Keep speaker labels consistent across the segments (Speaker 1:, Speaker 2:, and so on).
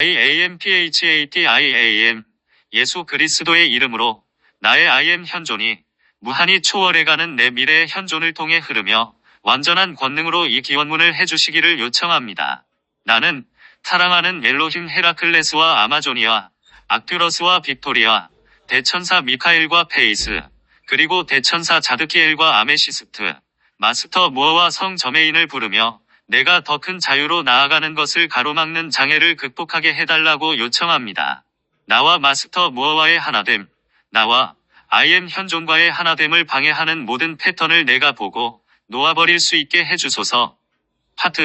Speaker 1: IAMPHATIAM 예수 그리스도의 이름으로 나의 IM 현존이 무한히 초월해가는 내 미래의 현존을 통해 흐르며 완전한 권능으로 이 기원문을 해주시기를 요청합니다. 나는 사랑하는 엘로힘 헤라클레스와 아마조니아, 악튜러스와 빅토리아, 대천사 미카엘과 페이스, 그리고 대천사 자드키엘과 아메시스트, 마스터 무어와 성 저메인을 부르며 내가 더 큰 자유로 나아가는 것을 가로막는 장애를 극복하게 해달라고 요청합니다. 나와 마스터 무어와의 하나됨, 나와 IM 현존과의 하나됨을 방해하는 모든 패턴을 내가 보고 놓아버릴 수 있게 해주소서. 파트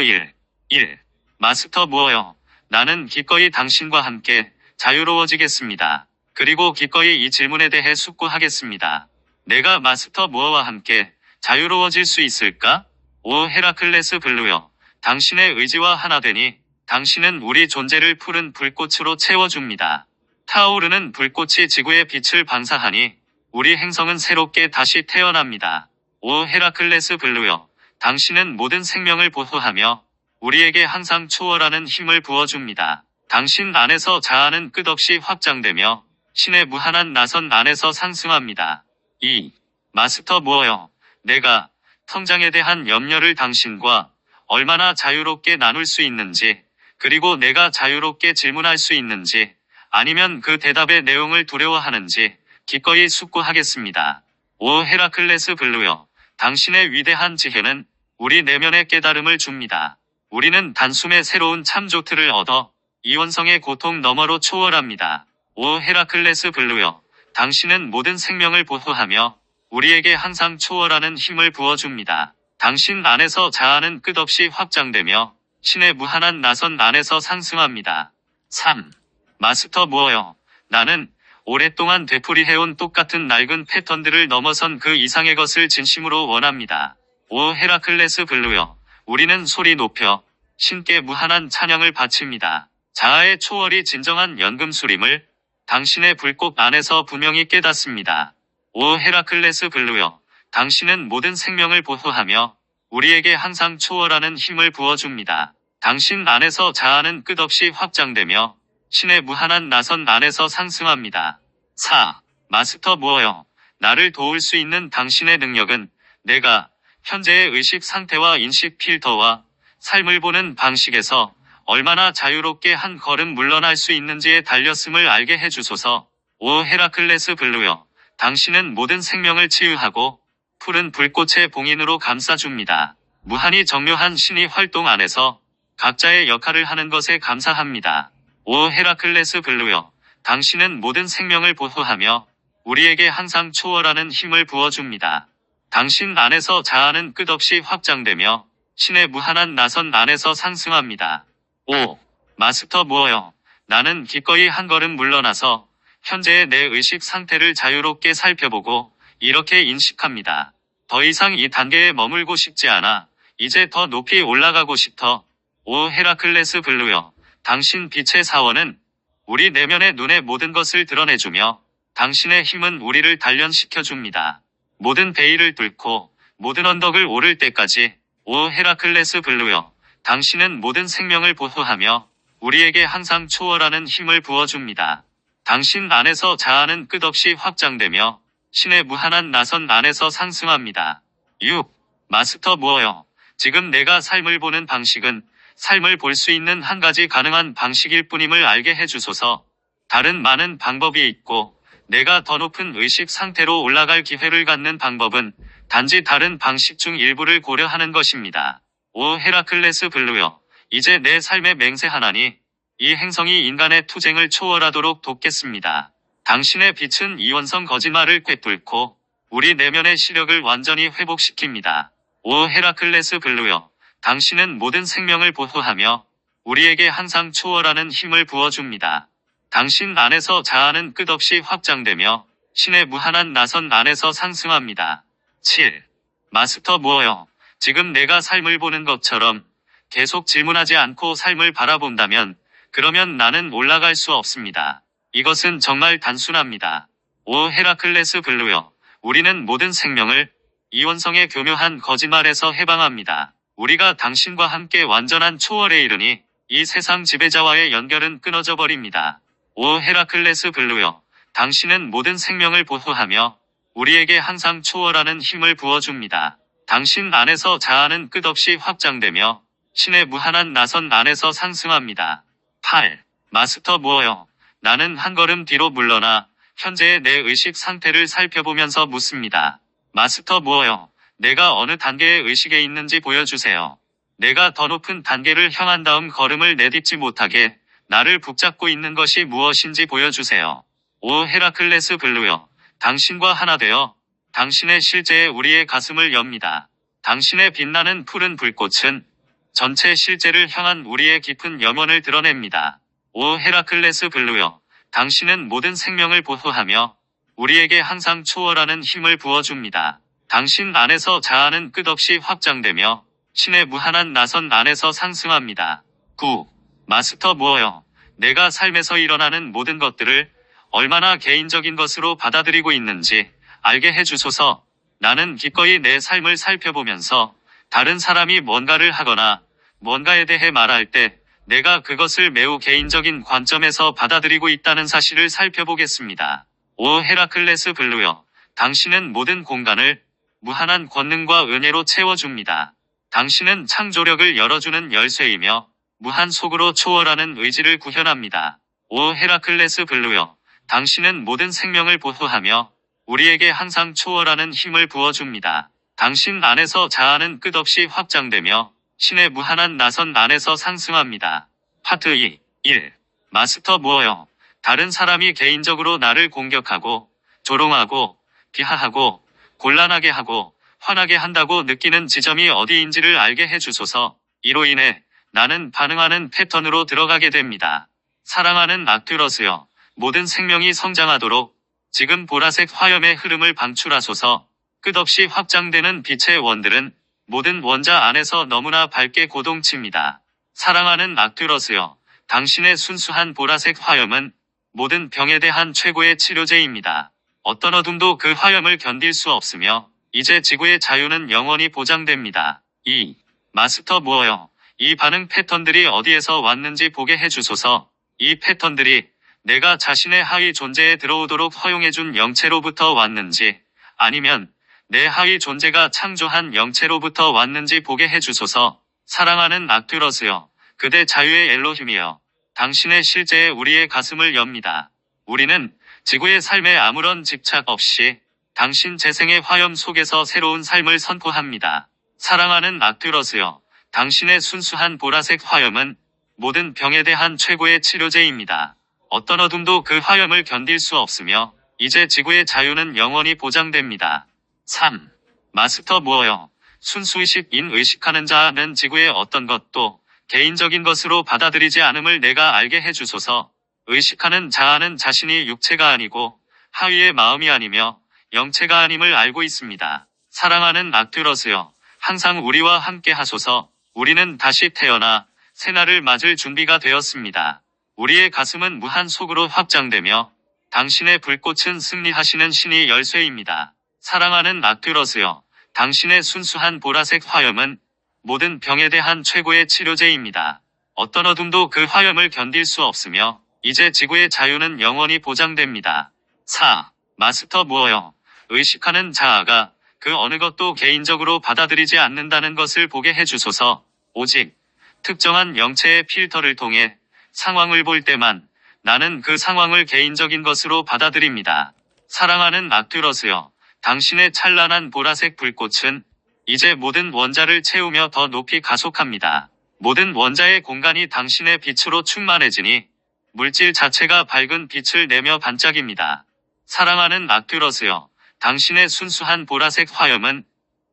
Speaker 1: 1. 마스터 무어여, 나는 기꺼이 당신과 함께 자유로워지겠습니다. 그리고 기꺼이 이 질문에 대해 숙고하겠습니다. 내가 마스터 무어와 함께 자유로워질 수 있을까? 오 헤라클레스 블루여, 당신의 의지와 하나 되니 당신은 우리 존재를 푸른 불꽃으로 채워줍니다. 타오르는 불꽃이 지구의 빛을 방사하니 우리 행성은 새롭게 다시 태어납니다. 오 헤라클레스 블루여, 당신은 모든 생명을 보호하며 우리에게 항상 초월하는 힘을 부어줍니다. 당신 안에서 자아는 끝없이 확장되며 신의 무한한 나선 안에서 상승합니다. 2. 마스터 무어여, 내가 성장에 대한 염려를 당신과 얼마나 자유롭게 나눌 수 있는지, 그리고 내가 자유롭게 질문할 수 있는지, 아니면 그 대답의 내용을 두려워하는지 기꺼이 숙고하겠습니다. 오 헤라클레스 블루여, 당신의 위대한 지혜는 우리 내면의 깨달음을 줍니다. 우리는 단숨에 새로운 참조트를 얻어 이원성의 고통 너머로 초월합니다. 오 헤라클레스 블루여, 당신은 모든 생명을 보호하며 우리에게 항상 초월하는 힘을 부어줍니다. 당신 안에서 자아는 끝없이 확장되며 신의 무한한 나선 안에서 상승합니다. 3. 마스터 무어여, 나는 오랫동안 되풀이해온 똑같은 낡은 패턴들을 넘어선 그 이상의 것을 진심으로 원합니다. 오 헤라클레스 블루여, 우리는 소리 높여 신께 무한한 찬양을 바칩니다. 자아의 초월이 진정한 연금술임을 당신의 불꽃 안에서 분명히 깨닫습니다. 오 헤라클레스 블루여, 당신은 모든 생명을 보호하며 우리에게 항상 초월하는 힘을 부어줍니다. 당신 안에서 자아는 끝없이 확장되며 신의 무한한 나선 안에서 상승합니다. 4. 마스터 무어여, 나를 도울 수 있는 당신의 능력은 내가 현재의 의식 상태와 인식 필터와 삶을 보는 방식에서 얼마나 자유롭게 한 걸음 물러날 수 있는지에 달렸음을 알게 해주소서. 오 헤라클레스 블루여, 당신은 모든 생명을 치유하고 푸른 불꽃의 봉인으로 감싸줍니다. 무한히 정묘한 신의 활동 안에서 각자의 역할을 하는 것에 감사합니다. 오 헤라클레스 블루여, 당신은 모든 생명을 보호하며 우리에게 항상 초월하는 힘을 부어줍니다. 당신 안에서 자아는 끝없이 확장되며 신의 무한한 나선 안에서 상승합니다. 5. 마스터 무어여, 나는 기꺼이 한 걸음 물러나서 현재의 내 의식 상태를 자유롭게 살펴보고 이렇게 인식합니다. 더 이상 이 단계에 머물고 싶지 않아 이제 더 높이 올라가고 싶어. 오 헤라클레스 블루여, 당신 빛의 사원은 우리 내면의 눈에 모든 것을 드러내주며 당신의 힘은 우리를 단련시켜줍니다. 모든 베일을 뚫고 모든 언덕을 오를 때까지. 오 헤라클레스 블루여, 당신은 모든 생명을 보호하며 우리에게 항상 초월하는 힘을 부어줍니다. 당신 안에서 자아는 끝없이 확장되며 신의 무한한 나선 안에서 상승합니다. 6. 마스터 무어여, 지금 내가 삶을 보는 방식은 삶을 볼 수 있는 한 가지 가능한 방식일 뿐임을 알게 해주소서. 다른 많은 방법이 있고 내가 더 높은 의식 상태로 올라갈 기회를 갖는 방법은 단지 다른 방식 중 일부를 고려하는 것입니다. 오 헤라클레스 블루여, 이제 내 삶의 맹세하나니 이 행성이 인간의 투쟁을 초월하도록 돕겠습니다. 당신의 빛은 이원성 거짓말을 꿰뚫고 우리 내면의 시력을 완전히 회복시킵니다. 오 헤라클레스 블루여, 당신은 모든 생명을 보호하며 우리에게 항상 초월하는 힘을 부어줍니다. 당신 안에서 자아는 끝없이 확장되며 신의 무한한 나선 안에서 상승합니다. 7. 마스터 무어여, 지금 내가 삶을 보는 것처럼 계속 질문하지 않고 삶을 바라본다면 그러면 나는 올라갈 수 없습니다. 이것은 정말 단순합니다. 오 헤라클레스 블루여, 우리는 모든 생명을 이원성의 교묘한 거짓말에서 해방합니다. 우리가 당신과 함께 완전한 초월에 이르니 이 세상 지배자와의 연결은 끊어져 버립니다. 오 헤라클레스 블루여, 당신은 모든 생명을 보호하며 우리에게 항상 초월하는 힘을 부어줍니다. 당신 안에서 자아는 끝없이 확장되며 신의 무한한 나선 안에서 상승합니다. 8. 마스터 무어여, 나는 한 걸음 뒤로 물러나 현재의 내 의식 상태를 살펴보면서 묻습니다. 마스터 무어여, 내가 어느 단계의 의식에 있는지 보여주세요. 내가 더 높은 단계를 향한 다음 걸음을 내딛지 못하게 나를 붙잡고 있는 것이 무엇인지 보여주세요. 오 헤라클레스 블루여, 당신과 하나 되어 당신의 실제에 우리의 가슴을 엽니다. 당신의 빛나는 푸른 불꽃은 전체 실제를 향한 우리의 깊은 염원을 드러냅니다. 오 헤라클레스 블루여, 당신은 모든 생명을 보호하며 우리에게 항상 초월하는 힘을 부어줍니다. 당신 안에서 자아는 끝없이 확장되며 신의 무한한 나선 안에서 상승합니다. 9. 마스터 무어여, 내가 삶에서 일어나는 모든 것들을 얼마나 개인적인 것으로 받아들이고 있는지 알게 해주소서. 나는 기꺼이 내 삶을 살펴보면서 다른 사람이 뭔가를 하거나 뭔가에 대해 말할 때 내가 그것을 매우 개인적인 관점에서 받아들이고 있다는 사실을 살펴보겠습니다. 오 헤라클레스 블루여, 당신은 모든 공간을 무한한 권능과 은혜로 채워줍니다. 당신은 창조력을 열어주는 열쇠이며 무한 속으로 초월하는 의지를 구현합니다. 오 헤라클레스 블루여, 당신은 모든 생명을 보호하며 우리에게 항상 초월하는 힘을 부어줍니다. 당신 안에서 자아는 끝없이 확장되며 신의 무한한 나선 안에서 상승합니다. 파트 2. 1. 마스터 무어여, 다른 사람이 개인적으로 나를 공격하고 조롱하고 비하하고 곤란하게 하고 화나게 한다고 느끼는 지점이 어디인지를 알게 해주소서. 이로 인해 나는 반응하는 패턴으로 들어가게 됩니다. 사랑하는 악튜러스여, 모든 생명이 성장하도록 지금 보라색 화염의 흐름을 방출하소서. 끝없이 확장되는 빛의 원들은 모든 원자 안에서 너무나 밝게 고동칩니다. 사랑하는 악튜러스여, 당신의 순수한 보라색 화염은 모든 병에 대한 최고의 치료제입니다. 어떤 어둠도 그 화염을 견딜 수 없으며 이제 지구의 자유는 영원히 보장됩니다. 2. 마스터 무어여, 이 반응 패턴들이 어디에서 왔는지 보게 해주소서. 이 패턴들이 내가 자신의 하위 존재에 들어오도록 허용해준 영체로부터 왔는지 아니면 내 하위 존재가 창조한 영체로부터 왔는지 보게 해주소서. 사랑하는 악튜러스여, 그대 자유의 엘로힘이여, 당신의 실제에 우리의 가슴을 엽니다. 우리는 지구의 삶에 아무런 집착 없이 당신 재생의 화염 속에서 새로운 삶을 선포합니다. 사랑하는 악튜러스여, 당신의 순수한 보라색 화염은 모든 병에 대한 최고의 치료제입니다. 어떤 어둠도 그 화염을 견딜 수 없으며 이제 지구의 자유는 영원히 보장됩니다. 3. 마스터 무어여, 순수의식인 의식하는 자는 지구의 어떤 것도 개인적인 것으로 받아들이지 않음을 내가 알게 해주소서. 의식하는 자아는 자신이 육체가 아니고 하위의 마음이 아니며 영체가 아님을 알고 있습니다. 사랑하는 악튜러스여, 항상 우리와 함께 하소서. 우리는 다시 태어나 새날을 맞을 준비가 되었습니다. 우리의 가슴은 무한 속으로 확장되며 당신의 불꽃은 승리하시는 신의 열쇠입니다. 사랑하는 악튜러스여, 당신의 순수한 보라색 화염은 모든 병에 대한 최고의 치료제입니다. 어떤 어둠도 그 화염을 견딜 수 없으며 이제 지구의 자유는 영원히 보장됩니다. 4. 마스터 무어여, 의식하는 자아가 그 어느 것도 개인적으로 받아들이지 않는다는 것을 보게 해주소서. 오직 특정한 영체의 필터를 통해 상황을 볼 때만 나는 그 상황을 개인적인 것으로 받아들입니다. 사랑하는 악튜러스여, 당신의 찬란한 보라색 불꽃은 이제 모든 원자를 채우며 더 높이 가속합니다. 모든 원자의 공간이 당신의 빛으로 충만해지니 물질 자체가 밝은 빛을 내며 반짝입니다. 사랑하는 악튜러스여, 당신의 순수한 보라색 화염은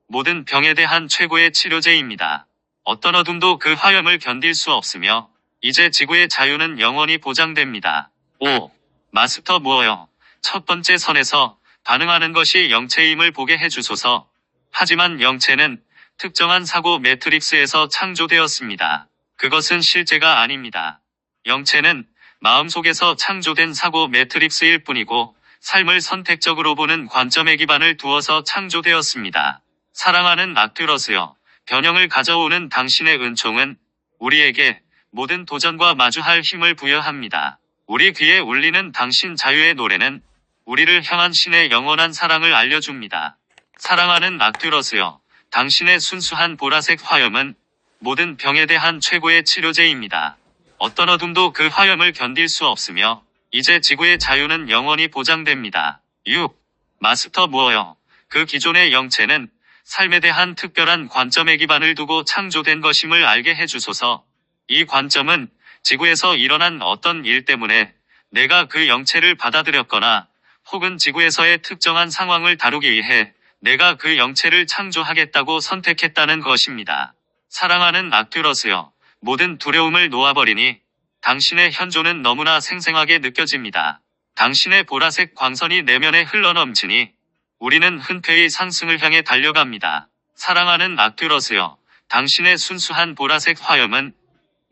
Speaker 1: 모든 병에 대한 최고의 치료제입니다. 어떤 어둠도 그 화염을 견딜 수 없으며 이제 지구의 자유는 영원히 보장됩니다. 5. 마스터 무어여, 첫 번째 선에서 반응하는 것이 영체임을 보게 해주소서. 하지만 영체는 특정한 사고 매트릭스에서 창조되었습니다. 그것은 실제가 아닙니다. 영체는 마음속에서 창조된 사고 매트릭스일 뿐이고 삶을 선택적으로 보는 관점에 기반을 두어서 창조되었습니다. 사랑하는 악튜러스여, 변형을 가져오는 당신의 은총은 우리에게 모든 도전과 마주할 힘을 부여합니다. 우리 귀에 울리는 당신 자유의 노래는 우리를 향한 신의 영원한 사랑을 알려줍니다. 사랑하는 악듀러스여, 당신의 순수한 보라색 화염은 모든 병에 대한 최고의 치료제입니다. 어떤 어둠도 그 화염을 견딜 수 없으며 이제 지구의 자유는 영원히 보장됩니다. 6. 마스터 무어여, 그 기존의 영체는 삶에 대한 특별한 관점에 기반을 두고 창조된 것임을 알게 해주소서. 이 관점은 지구에서 일어난 어떤 일 때문에 내가 그 영체를 받아들였거나 혹은 지구에서의 특정한 상황을 다루기 위해 내가 그 영체를 창조하겠다고 선택했다는 것입니다. 사랑하는 악듀러스여, 모든 두려움을 놓아버리니 당신의 현존은 너무나 생생하게 느껴집니다. 당신의 보라색 광선이 내면에 흘러넘치니 우리는 흔쾌히 상승을 향해 달려갑니다. 사랑하는 악듀러스여, 당신의 순수한 보라색 화염은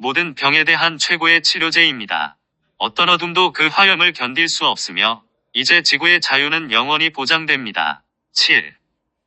Speaker 1: 모든 병에 대한 최고의 치료제입니다. 어떤 어둠도 그 화염을 견딜 수 없으며 이제 지구의 자유는 영원히 보장됩니다. 7.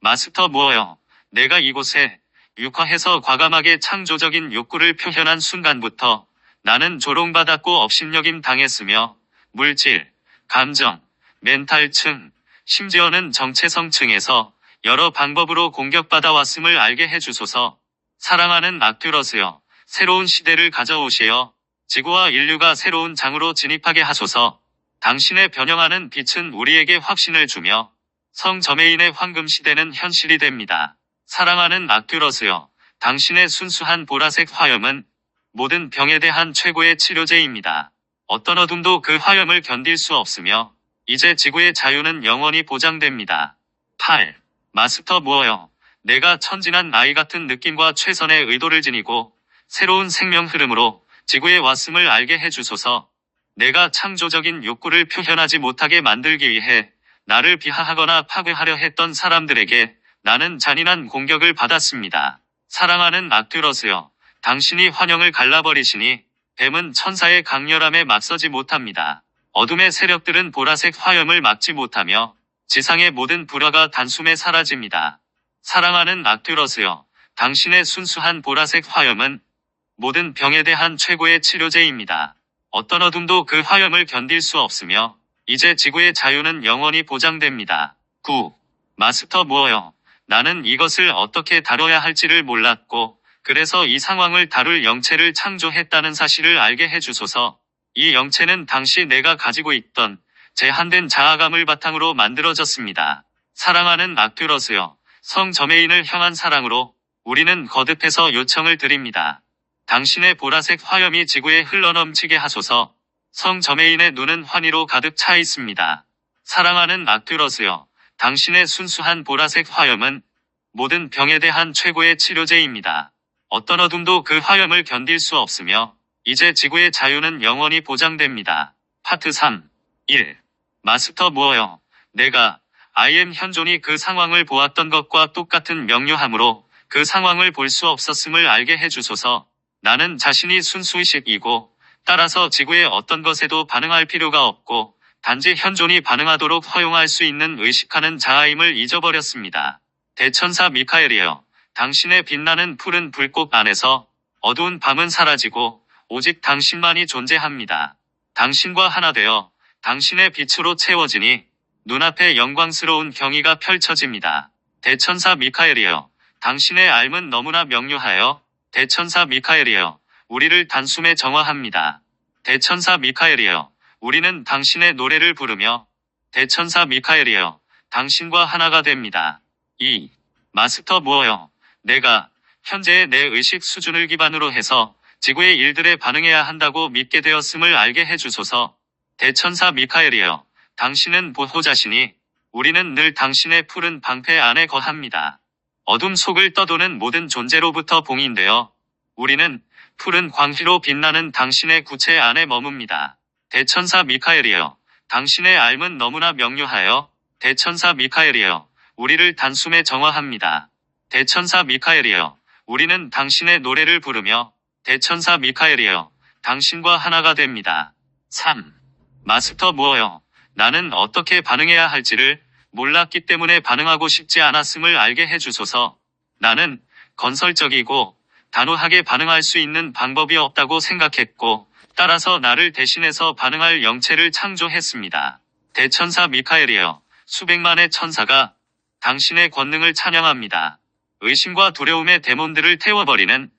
Speaker 1: 마스터 무어여, 내가 이곳에 육화해서 과감하게 창조적인 욕구를 표현한 순간부터 나는 조롱받았고 업신여김 당했으며 물질, 감정, 멘탈층, 심지어는 정체성층에서 여러 방법으로 공격받아 왔음을 알게 해주소서. 사랑하는 악듀러스여, 새로운 시대를 가져오시어 지구와 인류가 새로운 장으로 진입하게 하소서. 당신의 변형하는 빛은 우리에게 확신을 주며 성 저메인의 황금 시대는 현실이 됩니다. 사랑하는 악듀러스여, 당신의 순수한 보라색 화염은 모든 병에 대한 최고의 치료제입니다. 어떤 어둠도 그 화염을 견딜 수 없으며 이제 지구의 자유는 영원히 보장됩니다. 8. 마스터 무어여, 내가 천진한 아이 같은 느낌과 최선의 의도를 지니고 새로운 생명 흐름으로 지구에 왔음을 알게 해주소서. 내가 창조적인 욕구를 표현하지 못하게 만들기 위해 나를 비하하거나 파괴하려 했던 사람들에게 나는 잔인한 공격을 받았습니다. 사랑하는 악듀러스여, 당신이 환영을 갈라버리시니 뱀은 천사의 강렬함에 맞서지 못합니다. 어둠의 세력들은 보라색 화염을 막지 못하며 지상의 모든 불화가 단숨에 사라집니다. 사랑하는 악듀러스여, 당신의 순수한 보라색 화염은 모든 병에 대한 최고의 치료제입니다. 어떤 어둠도 그 화염을 견딜 수 없으며 이제 지구의 자유는 영원히 보장됩니다. 9. 마스터 무어여, 나는 이것을 어떻게 다뤄야 할지를 몰랐고 그래서 이 상황을 다룰 영체를 창조했다는 사실을 알게 해주소서. 이 영체는 당시 내가 가지고 있던 제한된 자아감을 바탕으로 만들어졌습니다. 사랑하는 악듀러스여, 성 저메인을 향한 사랑으로 우리는 거듭해서 요청을 드립니다. 당신의 보라색 화염이 지구에 흘러넘치게 하소서. 성 저메인의 눈은 환희로 가득 차 있습니다. 사랑하는 악듀러스여, 당신의 순수한 보라색 화염은 모든 병에 대한 최고의 치료제입니다. 어떤 어둠도 그 화염을 견딜 수 없으며 이제 지구의 자유는 영원히 보장됩니다. 파트 3. 1. 마스터 무어여, 내가 I am 현존이 그 상황을 보았던 것과 똑같은 명료함으로 그 상황을 볼 수 없었음을 알게 해주소서. 나는 자신이 순수의식이고 따라서 지구의 어떤 것에도 반응할 필요가 없고 단지 현존이 반응하도록 허용할 수 있는 의식하는 자아임을 잊어버렸습니다. 대천사 미카엘이여, 당신의 빛나는 푸른 불꽃 안에서 어두운 밤은 사라지고 오직 당신만이 존재합니다. 당신과 하나 되어 당신의 빛으로 채워지니 눈앞에 영광스러운 경의가 펼쳐집니다. 대천사 미카엘이여, 당신의 삶은 너무나 명료하여 대천사 미카엘이여, 우리를 단숨에 정화합니다. 대천사 미카엘이여, 우리는 당신의 노래를 부르며 대천사 미카엘이여, 당신과 하나가 됩니다. 2. 마스터 무어여, 내가 현재의 내 의식 수준을 기반으로 해서 지구의 일들에 반응해야 한다고 믿게 되었음을 알게 해주소서. 대천사 미카엘이여, 당신은 보호자시니 우리는 늘 당신의 푸른 방패 안에 거합니다. 어둠 속을 떠도는 모든 존재로부터 봉인되어 우리는 푸른 광희로 빛나는 당신의 구체 안에 머뭅니다. 대천사 미카엘이여, 당신의 삶은 너무나 명료하여 대천사 미카엘이여, 우리를 단숨에 정화합니다. 대천사 미카엘이여, 우리는 당신의 노래를 부르며 대천사 미카엘이여, 당신과 하나가 됩니다. 3. 마스터 무어여, 나는 어떻게 반응해야 할지를 몰랐기 때문에 반응하고 싶지 않았음을 알게 해주소서. 나는 건설적이고 단호하게 반응할 수 있는 방법이 없다고 생각했고, 따라서 나를 대신해서 반응할 영체를 창조했습니다. 대천사 미카엘이여, 수백만의 천사가 당신의 권능을 찬양합니다. 의심과 두려움의 데몬들을 태워버리는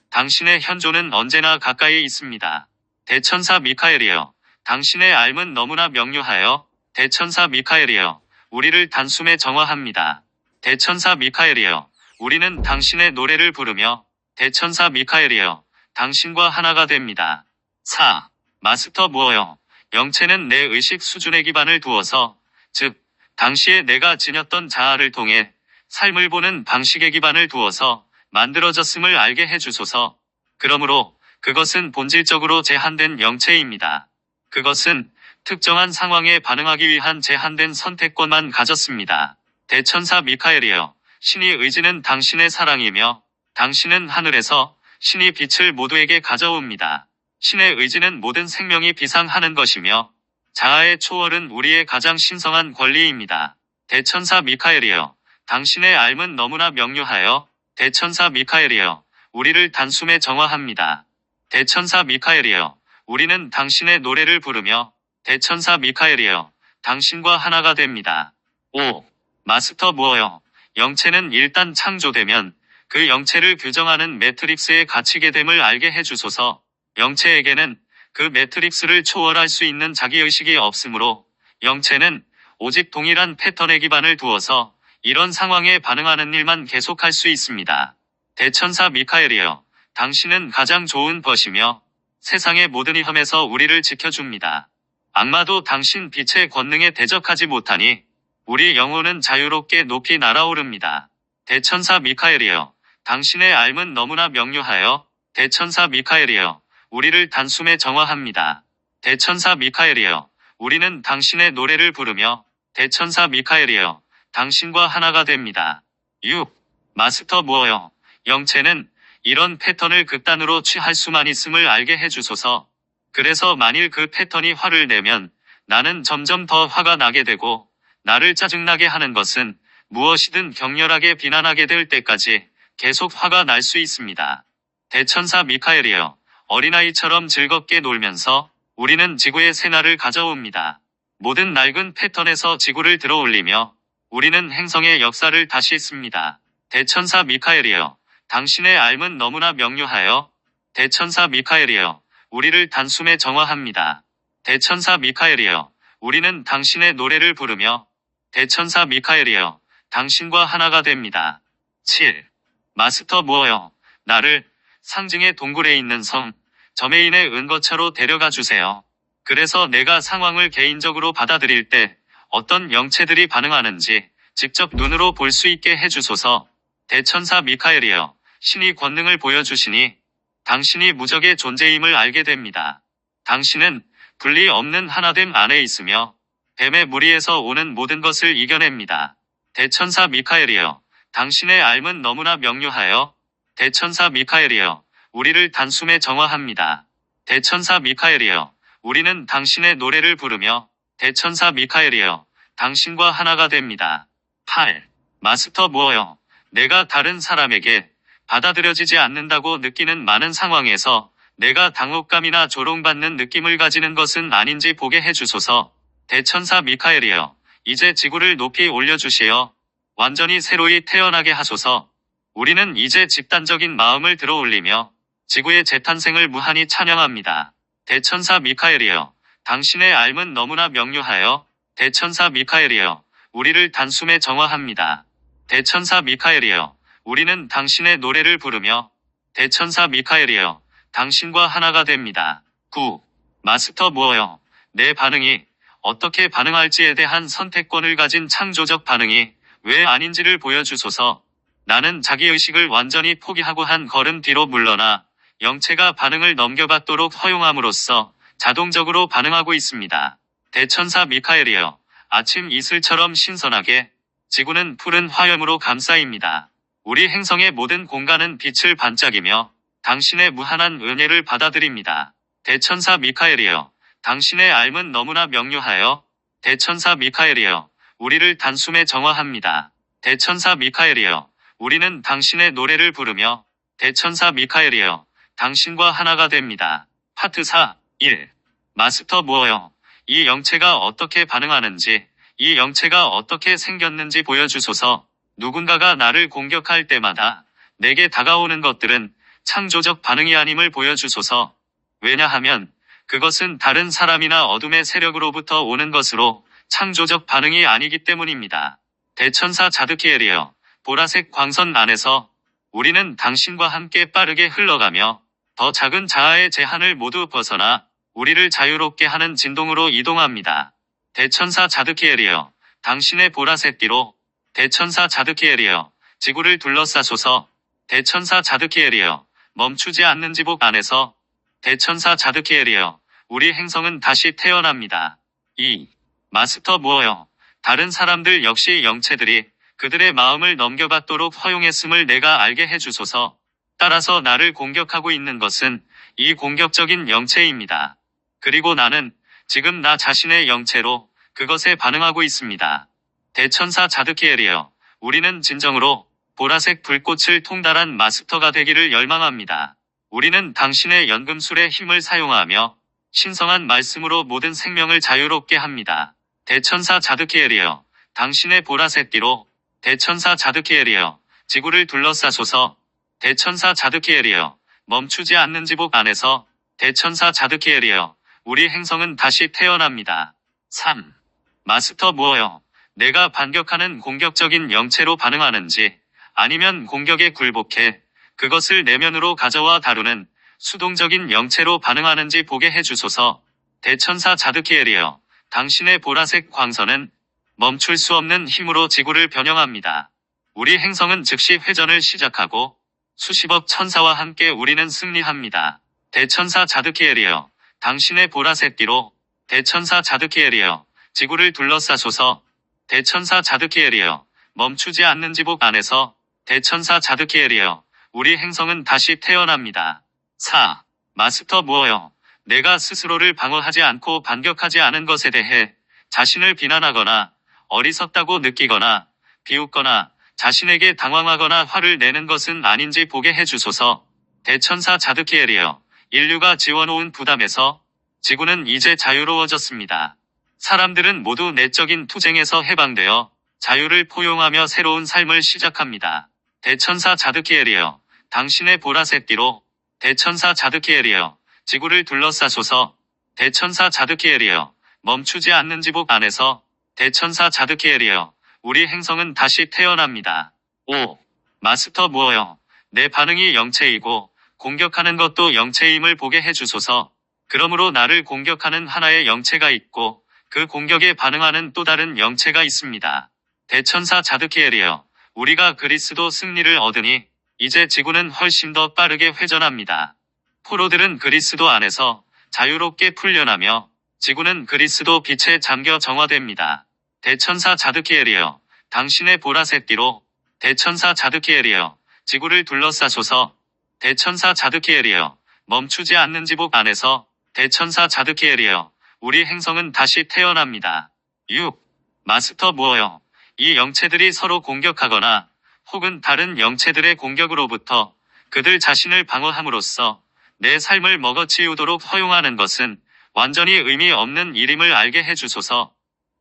Speaker 1: 당신의 현존은 언제나 가까이 있습니다. 대천사 미카엘이여, 당신의 알은 너무나 명료하여 대천사 미카엘이여, 우리를 단숨에 정화합니다. 대천사 미카엘이여, 우리는 당신의 노래를 부르며 대천사 미카엘이여, 당신과 하나가 됩니다. 4. 마스터 무어여, 영체는 내 의식 수준에 기반을 두어서, 즉 당시에 내가 지녔던 자아를 통해 삶을 보는 방식에 기반을 두어서 만들어졌음을 알게 해주소서. 그러므로 그것은 본질적으로 제한된 영체입니다. 그것은 특정한 상황에 반응하기 위한 제한된 선택권만 가졌습니다. 대천사 미카엘이여, 신의 의지는 당신의 사랑이며 당신은 하늘에서 신의 빛을 모두에게 가져옵니다. 신의 의지는 모든 생명이 비상하는 것이며 자아의 초월은 우리의 가장 신성한 권리입니다. 대천사 미카엘이여, 당신의 알은 너무나 명료하여 대천사 미카엘이여, 우리를 단숨에 정화합니다. 대천사 미카엘이여, 우리는 당신의 노래를 부르며 대천사 미카엘이여, 당신과 하나가 됩니다. 5. 마스터 무어여, 영체는 일단 창조되면 그 영체를 규정하는 매트릭스에 갇히게 됨을 알게 해주소서. 영체에게는 그 매트릭스를 초월할 수 있는 자기의식이 없으므로 영체는 오직 동일한 패턴에 기반을 두어서 이런 상황에 반응하는 일만 계속할 수 있습니다. 대천사 미카엘이여, 당신은 가장 좋은 벗이며 세상의 모든 위험에서 우리를 지켜줍니다. 악마도 당신 빛의 권능에 대적하지 못하니 우리 영혼은 자유롭게 높이 날아오릅니다. 대천사 미카엘이여, 당신의 알은 너무나 명료하여 대천사 미카엘이여, 우리를 단숨에 정화합니다. 대천사 미카엘이여, 우리는 당신의 노래를 부르며 대천사 미카엘이여, 당신과 하나가 됩니다. 6. 마스터 무어여, 영체는 이런 패턴을 극단으로 취할 수만 있음을 알게 해주소서. 그래서 만일 그 패턴이 화를 내면 나는 점점 더 화가 나게 되고, 나를 짜증나게 하는 것은 무엇이든 격렬하게 비난하게 될 때까지 계속 화가 날 수 있습니다. 대천사 미카엘이여, 어린아이처럼 즐겁게 놀면서 우리는 지구의 새날을 가져옵니다. 모든 낡은 패턴에서 지구를 들어올리며 우리는 행성의 역사를 다시 씁니다. 대천사 미카엘이여, 당신의 알은 너무나 명료하여 대천사 미카엘이여, 우리를 단숨에 정화합니다. 대천사 미카엘이여, 우리는 당신의 노래를 부르며 대천사 미카엘이여, 당신과 하나가 됩니다. 7. 마스터 무어여, 나를 상징의 동굴에 있는 섬, 저메인의 은거처로 데려가 주세요. 그래서 내가 상황을 개인적으로 받아들일 때 어떤 영체들이 반응하는지 직접 눈으로 볼 수 있게 해주소서. 대천사 미카엘이여, 신이 권능을 보여주시니 당신이 무적의 존재임을 알게 됩니다. 당신은 분리 없는 하나됨 안에 있으며 뱀의 무리에서 오는 모든 것을 이겨냅니다. 대천사 미카엘이여, 당신의 알은 너무나 명료하여 대천사 미카엘이여, 우리를 단숨에 정화합니다. 대천사 미카엘이여, 우리는 당신의 노래를 부르며 대천사 미카엘이여, 당신과 하나가 됩니다. 8. 마스터 무어여, 내가 다른 사람에게 받아들여지지 않는다고 느끼는 많은 상황에서 내가 당혹감이나 조롱받는 느낌을 가지는 것은 아닌지 보게 해주소서. 대천사 미카엘이여, 이제 지구를 높이 올려주시어 완전히 새로이 태어나게 하소서. 우리는 이제 집단적인 마음을 들어올리며 지구의 재탄생을 무한히 찬양합니다. 대천사 미카엘이여, 당신의 알은 너무나 명료하여 대천사 미카엘이여, 우리를 단숨에 정화합니다. 대천사 미카엘이여, 우리는 당신의 노래를 부르며 대천사 미카엘이여, 당신과 하나가 됩니다. 9. 마스터 무어여, 내 반응이 어떻게 반응할지에 대한 선택권을 가진 창조적 반응이 왜 아닌지를 보여주소서. 나는 자기의식을 완전히 포기하고 한 걸음 뒤로 물러나 영체가 반응을 넘겨받도록 허용함으로써 자동적으로 반응하고 있습니다. 대천사 미카엘이여, 아침 이슬처럼 신선하게 지구는 푸른 화염으로 감싸입니다. 우리 행성의 모든 공간은 빛을 반짝이며 당신의 무한한 은혜를 받아들입니다. 대천사 미카엘이여, 당신의 알은 너무나 명료하여 대천사 미카엘이여, 우리를 단숨에 정화합니다. 대천사 미카엘이여, 우리는 당신의 노래를 부르며 대천사 미카엘이여, 당신과 하나가 됩니다. 파트 4. 1. 마스터 무어여, 이 영체가 어떻게 반응하는지, 이 영체가 어떻게 생겼는지 보여주소서. 누군가가 나를 공격할 때마다 내게 다가오는 것들은 창조적 반응이 아님을 보여주소서. 왜냐하면 그것은 다른 사람이나 어둠의 세력으로부터 오는 것으로 창조적 반응이 아니기 때문입니다. 대천사 자드키엘이여, 보라색 광선 안에서 우리는 당신과 함께 빠르게 흘러가며 더 작은 자아의 제한을 모두 벗어나 우리를 자유롭게 하는 진동으로 이동합니다. 대천사 자드키엘이여, 당신의 보라색 띠로 대천사 자드키엘이여, 지구를 둘러싸소서. 대천사 자드키엘이여, 멈추지 않는 지복 안에서 대천사 자드키엘이여, 우리 행성은 다시 태어납니다. 2. 마스터 무어여, 다른 사람들 역시 영체들이 그들의 마음을 넘겨받도록 허용했음을 내가 알게 해주소서. 따라서 나를 공격하고 있는 것은 이 공격적인 영체입니다. 그리고 나는 지금 나 자신의 영체로 그것에 반응하고 있습니다. 대천사 자드키엘이여, 우리는 진정으로 보라색 불꽃을 통달한 마스터가 되기를 열망합니다. 우리는 당신의 연금술의 힘을 사용하며 신성한 말씀으로 모든 생명을 자유롭게 합니다. 대천사 자드키엘이여, 당신의 보라색 띠로 대천사 자드키엘이여, 지구를 둘러싸소서. 대천사 자드키엘이여, 멈추지 않는 지복 안에서 대천사 자드키엘이여, 우리 행성은 다시 태어납니다. 3. 마스터 무어여, 내가 반격하는 공격적인 영체로 반응하는지 아니면 공격에 굴복해 그것을 내면으로 가져와 다루는 수동적인 영체로 반응하는지 보게 해주소서. 대천사 자드키엘이여, 당신의 보라색 광선은 멈출 수 없는 힘으로 지구를 변형합니다. 우리 행성은 즉시 회전을 시작하고 수십억 천사와 함께 우리는 승리합니다. 대천사 자드키엘이여, 당신의 보라색 띠로 대천사 자드키엘이여, 지구를 둘러싸소서. 대천사 자드키엘이여, 멈추지 않는 지복 안에서 대천사 자드키엘이여, 우리 행성은 다시 태어납니다. 4. 마스터 무어여, 내가 스스로를 방어하지 않고 반격하지 않은 것에 대해 자신을 비난하거나 어리석다고 느끼거나 비웃거나 자신에게 당황하거나 화를 내는 것은 아닌지 보게 해주소서. 대천사 자드키엘이여, 인류가 지워놓은 부담에서 지구는 이제 자유로워졌습니다. 사람들은 모두 내적인 투쟁에서 해방되어 자유를 포용하며 새로운 삶을 시작합니다. 대천사 자드키엘이여, 당신의 보라색 띠로 대천사 자드키엘이여, 지구를 둘러싸소서. 대천사 자드키엘이여, 멈추지 않는 지복 안에서 대천사 자드키엘이여, 우리 행성은 다시 태어납니다. 5. 마스터 무어여, 내 반응이 영체이고 공격하는 것도 영체임을 보게 해주소서. 그러므로 나를 공격하는 하나의 영체가 있고 그 공격에 반응하는 또 다른 영체가 있습니다. 대천사 자드키엘이여, 우리가 그리스도 승리를 얻으니 이제 지구는 훨씬 더 빠르게 회전합니다. 포로들은 그리스도 안에서 자유롭게 풀려나며 지구는 그리스도 빛에 잠겨 정화됩니다. 대천사 자드키엘이여, 당신의 보라색 띠로 대천사 자드키엘이여, 지구를 둘러싸소서. 대천사 자드키엘이여, 멈추지 않는 지복 안에서 대천사 자드키엘이여, 우리 행성은 다시 태어납니다. 6. 마스터 무어여, 이 영체들이 서로 공격하거나 혹은 다른 영체들의 공격으로부터 그들 자신을 방어함으로써 내 삶을 먹어치우도록 허용하는 것은 완전히 의미 없는 일임을 알게 해주소서.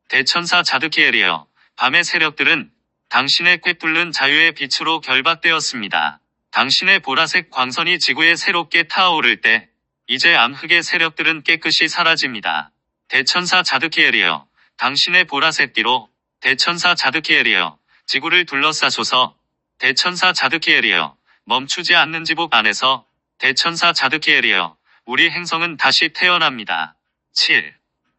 Speaker 1: 대천사 자드키엘이여, 밤의 세력들은 당신의 꿰뚫는 자유의 빛으로 결박되었습니다. 당신의 보라색 광선이 지구에 새롭게 타오를 때 이제 암흑의 세력들은 깨끗이 사라집니다. 대천사 자드키엘이여, 당신의 보라색 띠로 대천사 자드키엘이여, 지구를 둘러싸소서. 대천사 자드키엘이여, 멈추지 않는 지복 안에서 대천사 자드키엘이여, 우리 행성은 다시 태어납니다. 7.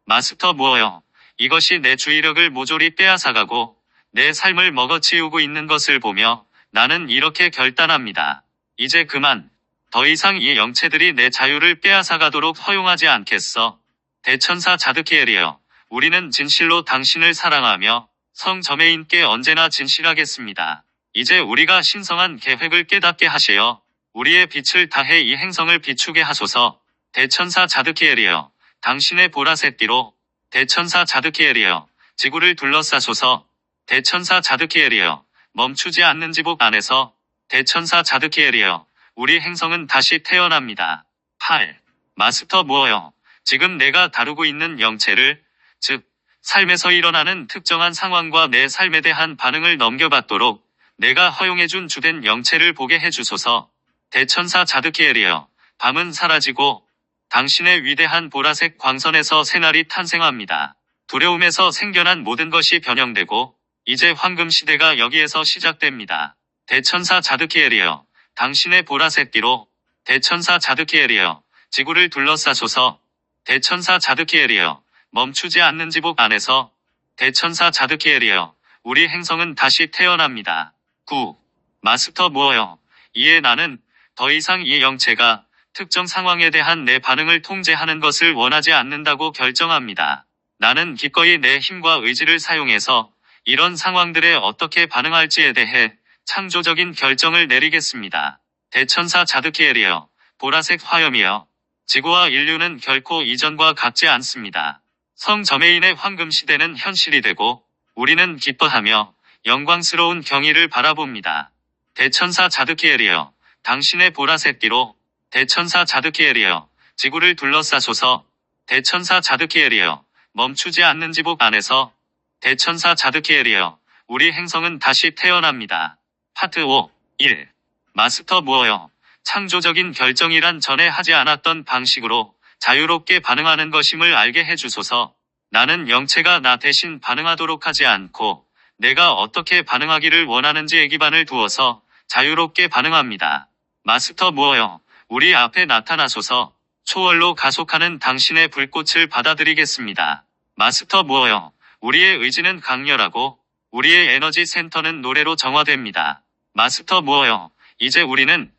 Speaker 1: 마스터 무어여, 이것이 내 주의력을 모조리 빼앗아가고 내 삶을 먹어치우고 있는 것을 보며 나는 이렇게 결단합니다. 이제 그만, 더 이상 이 영체들이 내 자유를 빼앗아가도록 허용하지 않겠어. 대천사 자드키엘이여, 우리는 진실로 당신을 사랑하며 성저메인께 언제나 진실하겠습니다. 이제 우리가 신성한 계획을 깨닫게 하시어 우리의 빛을 다해 이 행성을 비추게 하소서. 대천사 자드키엘이여, 당신의 보라색 띠로 대천사 자드키엘이여, 지구를 둘러싸소서. 대천사 자드키엘이여, 멈추지 않는 지복 안에서 대천사 자드키엘이여, 우리 행성은 다시 태어납니다. 8. 마스터 무어요. 지금 내가 다루고 있는 영체를, 즉, 삶에서 일어나는 특정한 상황과 내 삶에 대한 반응을 넘겨받도록 내가 허용해준 주된 영체를 보게 해주소서. 대천사 자드키엘이여, 밤은 사라지고 당신의 위대한 보라색 광선에서 새날이 탄생합니다. 두려움에서 생겨난 모든 것이 변형되고 이제 황금 시대가 여기에서 시작됩니다. 대천사 자드키엘이여, 당신의 보라색 띠로 대천사 자드키엘이여, 지구를 둘러싸소서. 대천사 자드키엘이여, 멈추지 않는 지복 안에서 대천사 자드키엘이여, 우리 행성은 다시 태어납니다. 9. 마스터 무어요. 이에 나는 더 이상 이 영체가 특정 상황에 대한 내 반응을 통제하는 것을 원하지 않는다고 결정합니다. 나는 기꺼이 내 힘과 의지를 사용해서 이런 상황들에 어떻게 반응할지에 대해 창조적인 결정을 내리겠습니다. 대천사 자드키엘이여, 보라색 화염이여, 지구와 인류는 결코 이전과 같지 않습니다. 성저메인의 황금 시대는 현실이 되고 우리는 기뻐하며 영광스러운 경의를 바라봅니다. 대천사 자드키엘이여, 당신의 보라색 띠로 대천사 자드키엘이여, 지구를 둘러싸소서. 대천사 자드키엘이여, 멈추지 않는 지복 안에서 대천사 자드키엘이여, 우리 행성은 다시 태어납니다. 파트 5. 1. 마스터 무어요. 창조적인 결정이란 전에 하지 않았던 방식으로 자유롭게 반응하는 것임을 알게 해주소서. 나는 영체가 나 대신 반응하도록 하지 않고 내가 어떻게 반응하기를 원하는지에 기반을 두어서 자유롭게 반응합니다. 마스터 무어요. 우리 앞에 나타나소서. 초월로 가속하는 당신의 불꽃을 받아들이겠습니다. 마스터 무어요. 우리의 의지는 강렬하고 우리의 에너지 센터는 노래로 정화됩니다. 마스터 무어요. 이제 우리는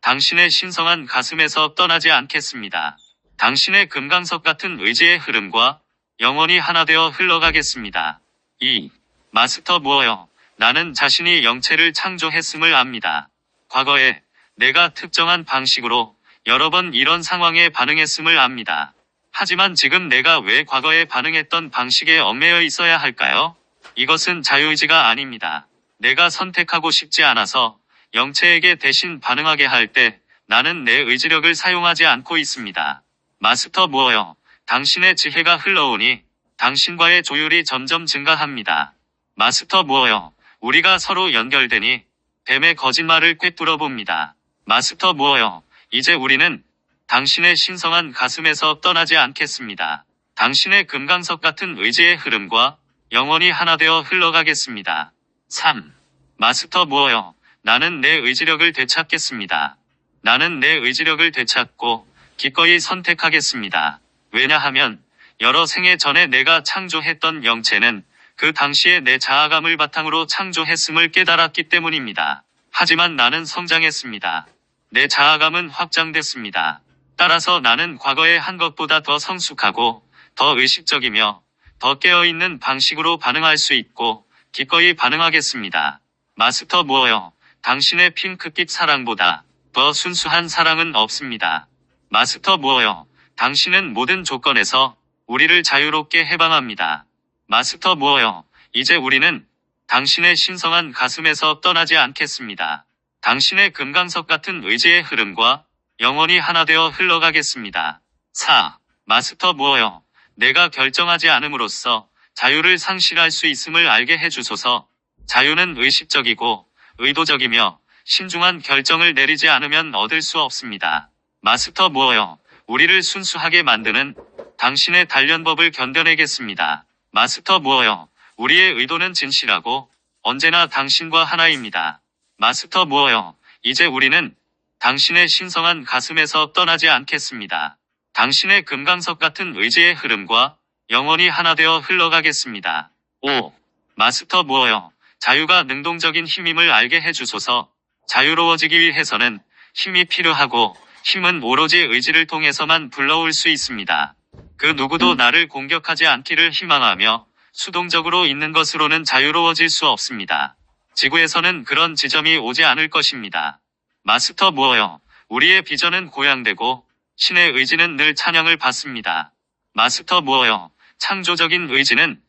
Speaker 1: 당신의 신성한 가슴에서 떠나지 않겠습니다. 당신의 금강석 같은 의지의 흐름과 영원히 하나 되어 흘러가겠습니다. 2. 마스터 무어요. 나는 자신이 영체를 창조했음을 압니다. 과거에 내가 특정한 방식으로 여러 번 이런 상황에 반응했음을 압니다. 하지만 지금 내가 왜 과거에 반응했던 방식에 얽매여 있어야 할까요? 이것은 자유의지가 아닙니다. 내가 선택하고 싶지 않아서 영체에게 대신 반응하게 할 때 나는 내 의지력을 사용하지 않고 있습니다. 마스터 무어요. 당신의 지혜가 흘러오니 당신과의 조율이 점점 증가합니다. 마스터 무어요. 우리가 서로 연결되니 뱀의 거짓말을 꿰뚫어 봅니다. 마스터 무어요. 이제 우리는 당신의 신성한 가슴에서 떠나지 않겠습니다. 당신의 금강석 같은 의지의 흐름과 영원히 하나 되어 흘러가겠습니다. 3. 마스터 무어요. 나는 내 의지력을 되찾겠습니다. 나는 내 의지력을 되찾고 기꺼이 선택하겠습니다. 왜냐하면 여러 생애 전에 내가 창조했던 영체는 그 당시에 내 자아감을 바탕으로 창조했음을 깨달았기 때문입니다. 하지만 나는 성장했습니다. 내 자아감은 확장됐습니다. 따라서 나는 과거에 한 것보다 더 성숙하고 더 의식적이며 더 깨어있는 방식으로 반응할 수 있고 기꺼이 반응하겠습니다. 마스터 무어요. 당신의 핑크빛 사랑보다 더 순수한 사랑은 없습니다. 마스터 무어요. 당신은 모든 조건에서 우리를 자유롭게 해방합니다. 마스터 무어요. 이제 우리는 당신의 신성한 가슴에서 떠나지 않겠습니다. 당신의 금강석 같은 의지의 흐름과 영원히 하나 되어 흘러가겠습니다. 4. 마스터 무어요. 내가 결정하지 않음으로써 자유를 상실할 수 있음을 알게 해주소서. 자유는 의식적이고 의도적이며 신중한 결정을 내리지 않으면 얻을 수 없습니다. 마스터 무어요. 우리를 순수하게 만드는 당신의 단련법을 견뎌내겠습니다. 마스터 무어요. 우리의 의도는 진실하고 언제나 당신과 하나입니다. 마스터 무어요. 이제 우리는 당신의 신성한 가슴에서 떠나지 않겠습니다. 당신의 금강석 같은 의지의 흐름과 영원히 하나 되어 흘러가겠습니다. 5. 마스터 무어요. 자유가 능동적인 힘임을 알게 해주소서. 자유로워지기 위해서는 힘이 필요하고 힘은 오로지 의지를 통해서만 불러올 수 있습니다. 그 누구도 나를 공격하지 않기를 희망하며 수동적으로 있는 것으로는 자유로워질 수 없습니다. 지구에서는 그런 지점이 오지 않을 것입니다. 마스터 무어요. 우리의 비전은 고양되고 신의 의지는 늘 찬양을 받습니다. 마스터 무어요. 창조적인 의지는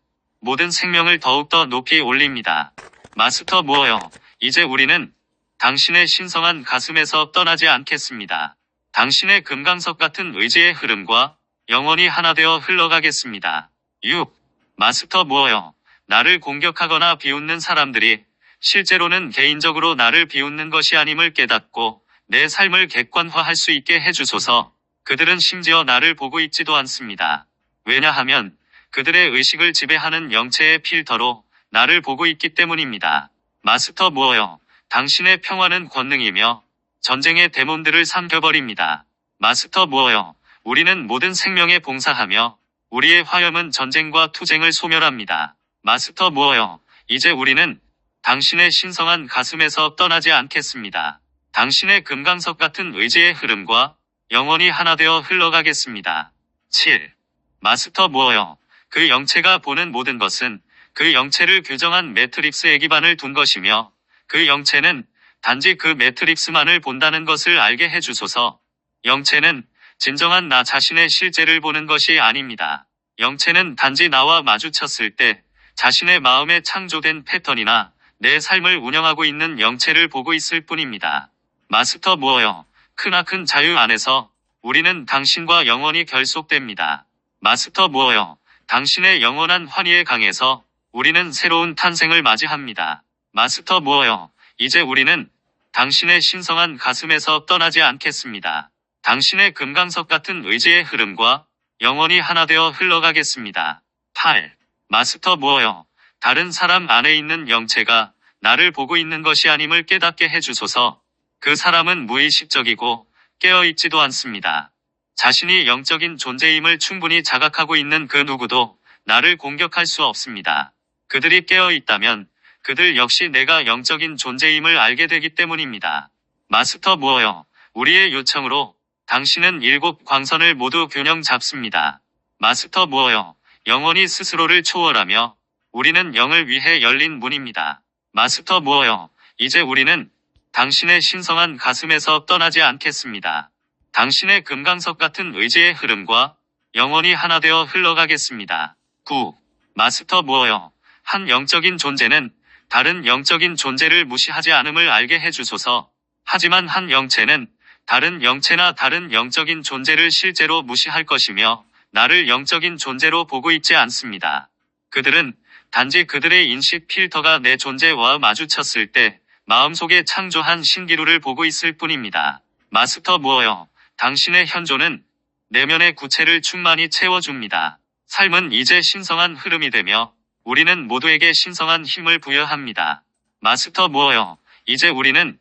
Speaker 1: 모든 생명을 더욱더 높이 올립니다. 마스터 무어요. 이제 우리는 당신의 신성한 가슴에서 떠나지 않겠습니다. 당신의 금강석 같은 의지의 흐름과 영원히 하나 되어 흘러가겠습니다. 6. 마스터 무어요. 나를 공격하거나 비웃는 사람들이 실제로는 개인적으로 나를 비웃는 것이 아님을 깨닫고 내 삶을 객관화할 수 있게 해주소서. 그들은 심지어 나를 보고 있지도 않습니다. 왜냐하면 그들의 의식을 지배하는 영체의 필터로 나를 보고 있기 때문입니다. 마스터 무어요. 당신의 평화는 권능이며 전쟁의 데몬들을 삼켜버립니다. 마스터 무어요. 우리는 모든 생명에 봉사하며 우리의 화염은 전쟁과 투쟁을 소멸합니다. 마스터 무어요. 이제 우리는 당신의 신성한 가슴에서 떠나지 않겠습니다. 당신의 금강석 같은 의지의 흐름과 영원히 하나 되어 흘러가겠습니다. 7. 마스터 무어요. 그 영체가 보는 모든 것은 그 영체를 규정한 매트릭스에 기반을 둔 것이며 그 영체는 단지 그 매트릭스만을 본다는 것을 알게 해주소서. 영체는 진정한 나 자신의 실제를 보는 것이 아닙니다. 영체는 단지 나와 마주쳤을 때 자신의 마음에 창조된 패턴이나 내 삶을 운영하고 있는 영체를 보고 있을 뿐입니다. 마스터 무어요. 크나큰 자유 안에서 우리는 당신과 영원히 결속됩니다. 마스터 무어요. 당신의 영원한 환희의 강에서 우리는 새로운 탄생을 맞이합니다. 마스터 무어요. 이제 우리는 당신의 신성한 가슴에서 떠나지 않겠습니다. 당신의 금강석 같은 의지의 흐름과 영원히 하나 되어 흘러가겠습니다. 8. 마스터 무어요. 다른 사람 안에 있는 영체가 나를 보고 있는 것이 아님을 깨닫게 해주소서. 그 사람은 무의식적이고 깨어있지도 않습니다. 자신이 영적인 존재임을 충분히 자각하고 있는 그 누구도 나를 공격할 수 없습니다. 그들이 깨어있다면 그들 역시 내가 영적인 존재임을 알게 되기 때문입니다. 마스터 무어요. 우리의 요청으로 당신은 7 광선을 모두 균형 잡습니다. 마스터 무어요. 영원히 스스로를 초월하며 우리는 영을 위해 열린 문입니다. 마스터 무어요. 이제 우리는 당신의 신성한 가슴에서 떠나지 않겠습니다. 당신의 금강석 같은 의지의 흐름과 영원히 하나 되어 흘러가겠습니다. 9. 마스터 무어요. 한 영적인 존재는 다른 영적인 존재를 무시하지 않음을 알게 해주소서. 하지만 한 영체는 다른 영체나 다른 영적인 존재를 실제로 무시할 것이며 나를 영적인 존재로 보고 있지 않습니다. 그들은 단지 그들의 인식 필터가 내 존재와 마주쳤을 때 마음속에 창조한 신기루를 보고 있을 뿐입니다. 마스터 무어요. 당신의 현존은 내면의 구체를 충만히 채워줍니다. 삶은 이제 신성한 흐름이 되며 우리는 모두에게 신성한 힘을 부여합니다. 마스터 무어요. 이제 우리는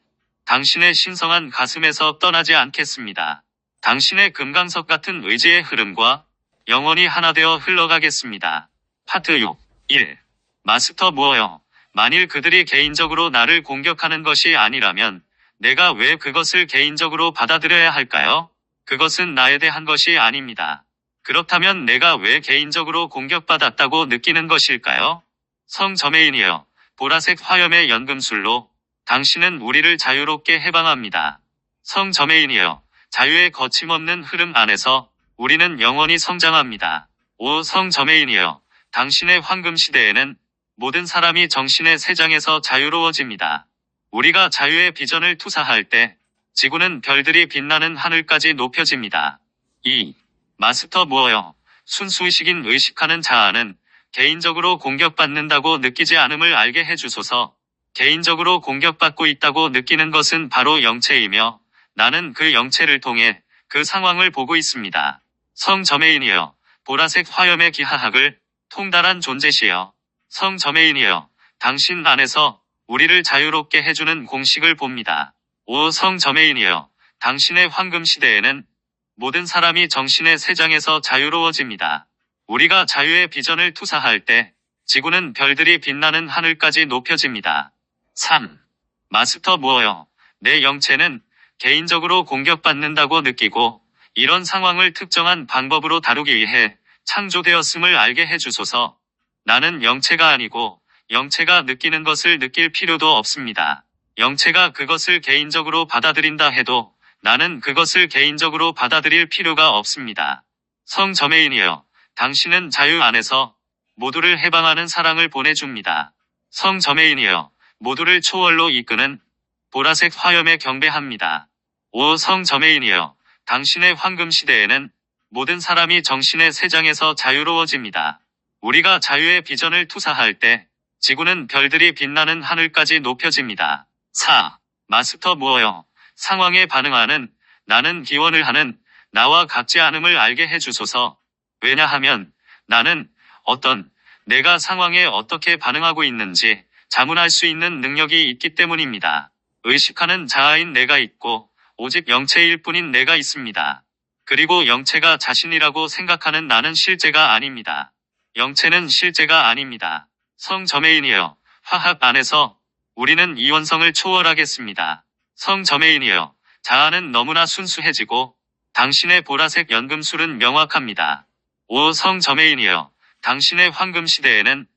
Speaker 1: 당신의 신성한 가슴에서 떠나지 않겠습니다. 당신의 금강석 같은 의지의 흐름과 영원히 하나 되어 흘러가겠습니다. 파트 6. 1. 마스터 무어요. 만일 그들이 개인적으로 나를 공격하는 것이 아니라면 내가 왜 그것을 개인적으로 받아들여야 할까요? 그것은 나에 대한 것이 아닙니다. 그렇다면 내가 왜 개인적으로 공격받았다고 느끼는 것일까요? 성저메인이여, 보라색 화염의 연금술로 당신은 우리를 자유롭게 해방합니다. 성저메인이여, 자유의 거침없는 흐름 안에서 우리는 영원히 성장합니다. 오 성저메인이여, 당신의 황금시대에는 모든 사람이 정신의 세장에서 자유로워집니다. 우리가 자유의 비전을 투사할 때 지구는 별들이 빛나는 하늘까지 높여집니다. 2. 마스터 무어요. 순수의식인 의식하는 자아는 개인적으로 공격받는다고 느끼지 않음을 알게 해주소서. 개인적으로 공격받고 있다고 느끼는 것은 바로 영체이며 나는 그 영체를 통해 그 상황을 보고 있습니다. 성저메인이여, 보라색 화염의 기하학을 통달한 존재시여. 성저메인이여, 당신 안에서 우리를 자유롭게 해주는 공식을 봅니다. 오 성저메인이여, 당신의 황금시대에는 모든 사람이 정신의 세장에서 자유로워집니다. 우리가 자유의 비전을 투사할 때 지구는 별들이 빛나는 하늘까지 높여집니다. 3. 마스터 무어요. 내 영체는 개인적으로 공격받는다고 느끼고 이런 상황을 특정한 방법으로 다루기 위해 창조되었음을 알게 해주소서. 나는 영체가 아니고 영체가 느끼는 것을 느낄 필요도 없습니다. 영체가 그것을 개인적으로 받아들인다 해도 나는 그것을 개인적으로 받아들일 필요가 없습니다. 성저메인이여, 당신은 자유 안에서 모두를 해방하는 사랑을 보내줍니다. 성저메인이여, 모두를 초월로 이끄는 보라색 화염에 경배합니다. 오 성저메인이여, 당신의 황금 시대에는 모든 사람이 정신의 세장에서 자유로워집니다. 우리가 자유의 비전을 투사할 때 지구는 별들이 빛나는 하늘까지 높여집니다. 4. 마스터 무어여, 상황에 반응하는 나는 기원을 하는 나와 같지 않음을 알게 해주소서. 왜냐하면 나는 내가 상황에 어떻게 반응하고 있는지 자문할 수 있는 능력이 있기 때문입니다. 의식하는 자아인 내가 있고 오직 영체일 뿐인 내가 있습니다. 그리고 영체가 자신이라고 생각하는 나는 실제가 아닙니다. 영체는 실제가 아닙니다. 성저메인이여, 화학 안에서 우리는 이원성을 초월하겠습니다. 성저메인이여, 자아는 너무나 순수해지고 당신의 보라색 연금술은 명확합니다. 오 성저메인이여, 당신의 황금 시대에는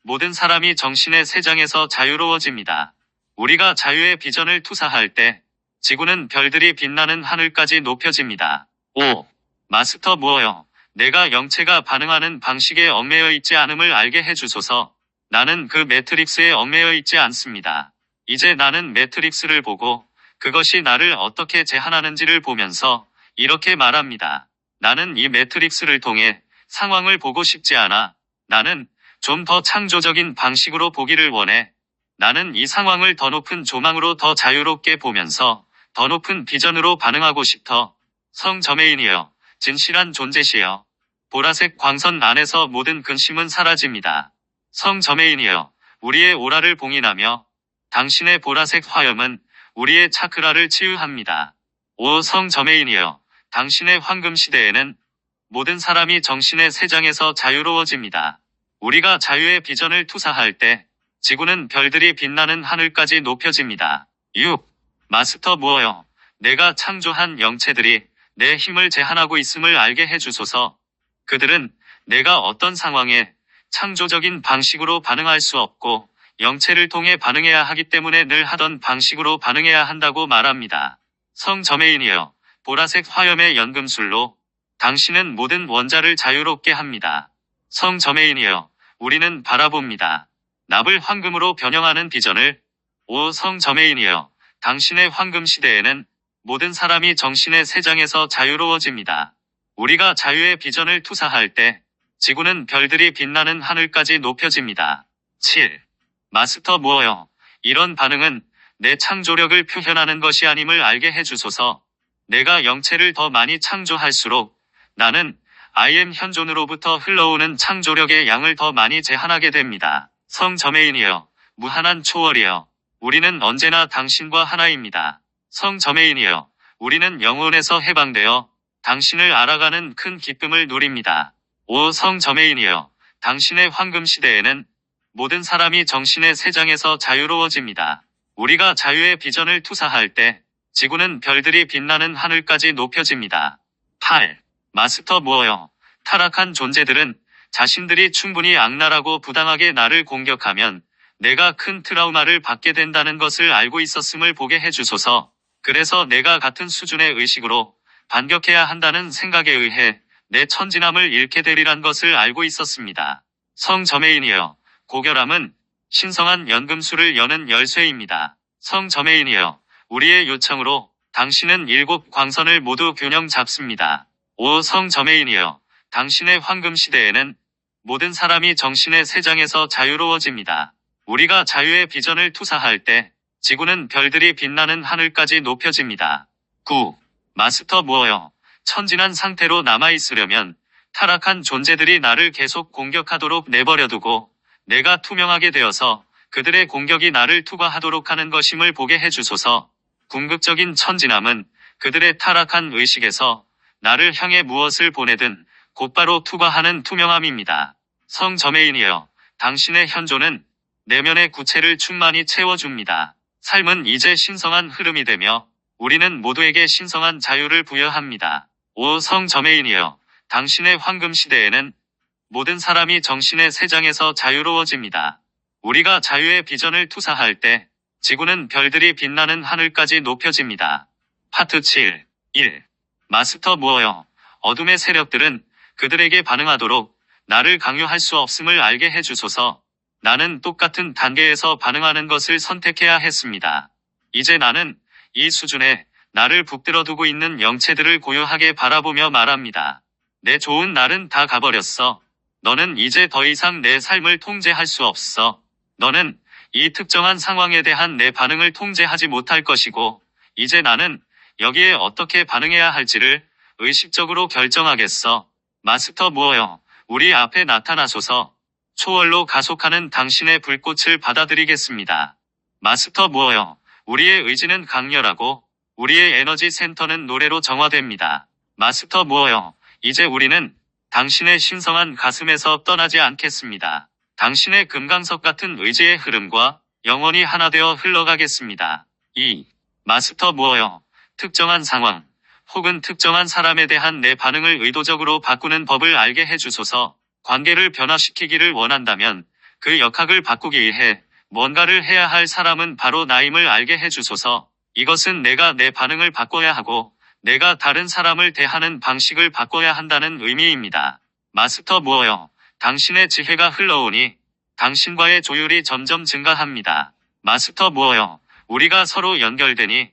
Speaker 1: 모든 사람이 정신의 세장에서 자유로워집니다. 우리가 자유의 비전을 투사할 때 지구는 별들이 빛나는 하늘까지 높여집니다. 5. 마스터 무어여, 내가 영체가 반응하는 방식에 얽매여 있지 않음을 알게 해주소서. 나는 그 매트릭스에 얽매여 있지 않습니다. 이제 나는 매트릭스를 보고 그것이 나를 어떻게 제한하는지를 보면서 이렇게 말합니다. 나는 이 매트릭스를 통해 상황을 보고 싶지 않아. 나는 좀 더 창조적인 방식으로 보기를 원해. 나는 이 상황을 더 높은 조망으로 더 자유롭게 보면서 더 높은 비전으로 반응하고 싶어. 성저메인이여, 진실한 존재시여, 보라색 광선 안에서 모든 근심은 사라집니다. 성저메인이여, 우리의 오라를 봉인하며 당신의 보라색 화염은 우리의 차크라를 치유합니다. 오 성저메인이여, 당신의 황금 시대에는 모든 사람이 정신의 세장에서 자유로워집니다. 우리가 자유의 비전을 투사할 때 지구는 별들이 빛나는 하늘까지 높여집니다. 6. 마스터 무어여, 내가 창조한 영체들이 내 힘을 제한하고 있음을 알게 해주소서. 그들은 내가 어떤 상황에 창조적인 방식으로 반응할 수 없고 영체를 통해 반응해야 하기 때문에 늘 하던 방식으로 반응해야 한다고 말합니다. 성저메인이여, 보라색 화염의 연금술로 당신은 모든 원자를 자유롭게 합니다. 성저메인이여, 우리는 바라봅니다. 납을 황금으로 변형하는 비전을. 오 성저메인이여, 당신의 황금 시대에는 모든 사람이 정신의 세장에서 자유로워집니다. 우리가 자유의 비전을 투사할 때 지구는 별들이 빛나는 하늘까지 높여집니다. 7. 마스터 무어여, 이런 반응은 내 창조력을 표현하는 것이 아님을 알게 해주소서. 내가 영체를 더 많이 창조할수록 나는 I am 현존으로부터 흘러오는 창조력의 양을 더 많이 제한하게 됩니다. 성저메인이여, 무한한 초월이여, 우리는 언제나 당신과 하나입니다. 성저메인이여, 우리는 영혼에서 해방되어 당신을 알아가는 큰 기쁨을 누립니다. 오 성저메인이여, 당신의 황금 시대에는 모든 사람이 정신의 세장에서 자유로워집니다. 우리가 자유의 비전을 투사할 때 지구는 별들이 빛나는 하늘까지 높여집니다. 8. 마스터 무어여, 타락한 존재들은 자신들이 충분히 악랄하고 부당하게 나를 공격하면 내가 큰 트라우마를 받게 된다는 것을 알고 있었음을 보게 해주소서. 그래서 내가 같은 수준의 의식으로 반격해야 한다는 생각에 의해 내 천진함을 잃게 되리란 것을 알고 있었습니다. 성저메인이여, 고결함은 신성한 연금술을 여는 열쇠입니다. 성저메인이여, 우리의 요청으로 당신은 7 광선을 모두 균형 잡습니다. 오 성저메인이여, 당신의 황금 시대에는 모든 사람이 정신의 세장에서 자유로워집니다. 우리가 자유의 비전을 투사할 때 지구는 별들이 빛나는 하늘까지 높여집니다. 9. 마스터 무어여, 천진한 상태로 남아있으려면 타락한 존재들이 나를 계속 공격하도록 내버려두고 내가 투명하게 되어서 그들의 공격이 나를 투과하도록 하는 것임을 보게 해주소서. 궁극적인 천진함은 그들의 타락한 의식에서 나를 향해 무엇을 보내든 곧바로 투과하는 투명함입니다. 성저메인이여, 당신의 현존은 내면의 구체를 충만히 채워줍니다. 삶은 이제 신성한 흐름이 되며 우리는 모두에게 신성한 자유를 부여합니다. 오 성저메인이여, 당신의 황금 시대에는 모든 사람이 정신의 세장에서 자유로워집니다. 우리가 자유의 비전을 투사할 때 지구는 별들이 빛나는 하늘까지 높여집니다. 파트 7. 1. 마스터 무어여, 어둠의 세력들은 그들에게 반응하도록 나를 강요할 수 없음을 알게 해주소서. 나는 똑같은 단계에서 반응하는 것을 선택해야 했습니다. 이제 나는 이 수준에 나를 붙들어 두고 있는 영체들을 고요하게 바라보며 말합니다. 내 좋은 날은 다 가버렸어. 너는 이제 더 이상 내 삶을 통제할 수 없어. 너는 이 특정한 상황에 대한 내 반응을 통제하지 못할 것이고, 이제 나는 여기에 어떻게 반응해야 할지를 의식적으로 결정하겠어. 마스터 무어여, 우리 앞에 나타나소서. 초월로 가속하는 당신의 불꽃을 받아들이겠습니다. 마스터 무어여, 우리의 의지는 강렬하고 우리의 에너지 센터는 노래로 정화됩니다. 마스터 무어여, 이제 우리는 당신의 신성한 가슴에서 떠나지 않겠습니다. 당신의 금강석 같은 의지의 흐름과 영원히 하나 되어 흘러가겠습니다. 2. 마스터 무어여, 특정한 상황 혹은 특정한 사람에 대한 내 반응을 의도적으로 바꾸는 법을 알게 해주소서. 관계를 변화시키기를 원한다면 그 역학을 바꾸기 위해 뭔가를 해야 할 사람은 바로 나임을 알게 해주소서. 이것은 내가 내 반응을 바꿔야 하고 내가 다른 사람을 대하는 방식을 바꿔야 한다는 의미입니다. 마스터 무어여, 당신의 지혜가 흘러오니 당신과의 조율이 점점 증가합니다. 마스터 무어여, 우리가 서로 연결되니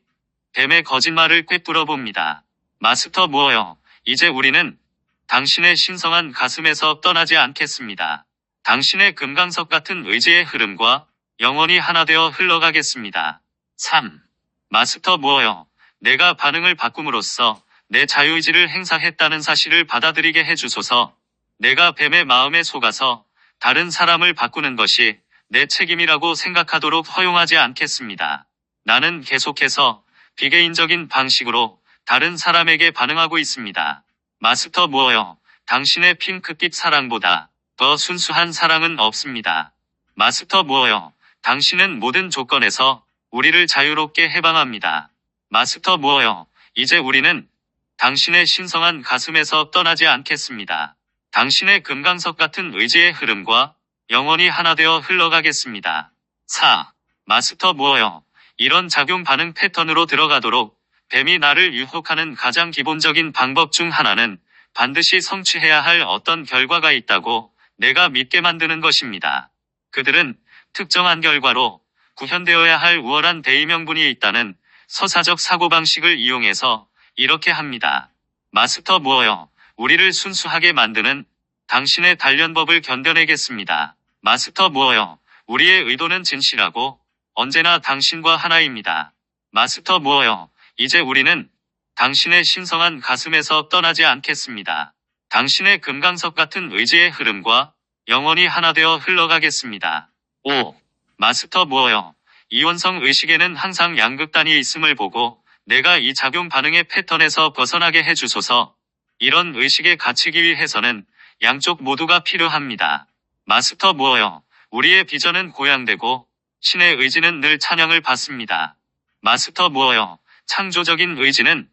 Speaker 1: 뱀의 거짓말을 꿰뚫어 봅니다. 마스터 무어여, 이제 우리는 당신의 신성한 가슴에서 떠나지 않겠습니다. 당신의 금강석 같은 의지의 흐름과 영원히 하나 되어 흘러가겠습니다. 3. 마스터 무어여, 내가 반응을 바꿈으로써 내 자유의지를 행사했다는 사실을 받아들이게 해주소서. 내가 뱀의 마음에 속아서 다른 사람을 바꾸는 것이 내 책임이라고 생각하도록 허용하지 않겠습니다. 나는 계속해서 비개인적인 방식으로 다른 사람에게 반응하고 있습니다. 마스터 무어여, 당신의 핑크빛 사랑보다 더 순수한 사랑은 없습니다. 마스터 무어여, 당신은 모든 조건에서 우리를 자유롭게 해방합니다. 마스터 무어여, 이제 우리는 당신의 신성한 가슴에서 떠나지 않겠습니다. 당신의 금강석 같은 의지의 흐름과 영원히 하나 되어 흘러가겠습니다. 4. 마스터 무어여, 이런 작용 반응 패턴으로 들어가도록 뱀이 나를 유혹하는 가장 기본적인 방법 중 하나는 반드시 성취해야 할 어떤 결과가 있다고 내가 믿게 만드는 것입니다. 그들은 특정한 결과로 구현되어야 할 우월한 대의명분이 있다는 서사적 사고방식을 이용해서 이렇게 합니다. 마스터 무어여, 우리를 순수하게 만드는 당신의 단련법을 견뎌내겠습니다. 마스터 무어여, 우리의 의도는 진실하고 언제나 당신과 하나입니다. 마스터 무어여, 이제 우리는 당신의 신성한 가슴에서 떠나지 않겠습니다. 당신의 금강석 같은 의지의 흐름과 영원히 하나 되어 흘러가겠습니다. 5. 마스터 무어여, 이원성 의식에는 항상 양극단이 있음을 보고 내가 이 작용 반응의 패턴에서 벗어나게 해주소서. 이런 의식에 갇히기 위해서는 양쪽 모두가 필요합니다. 마스터 무어여, 우리의 비전은 고양되고 신의 의지는 늘 찬양을 받습니다. 마스터 무어여, 창조적인 의지는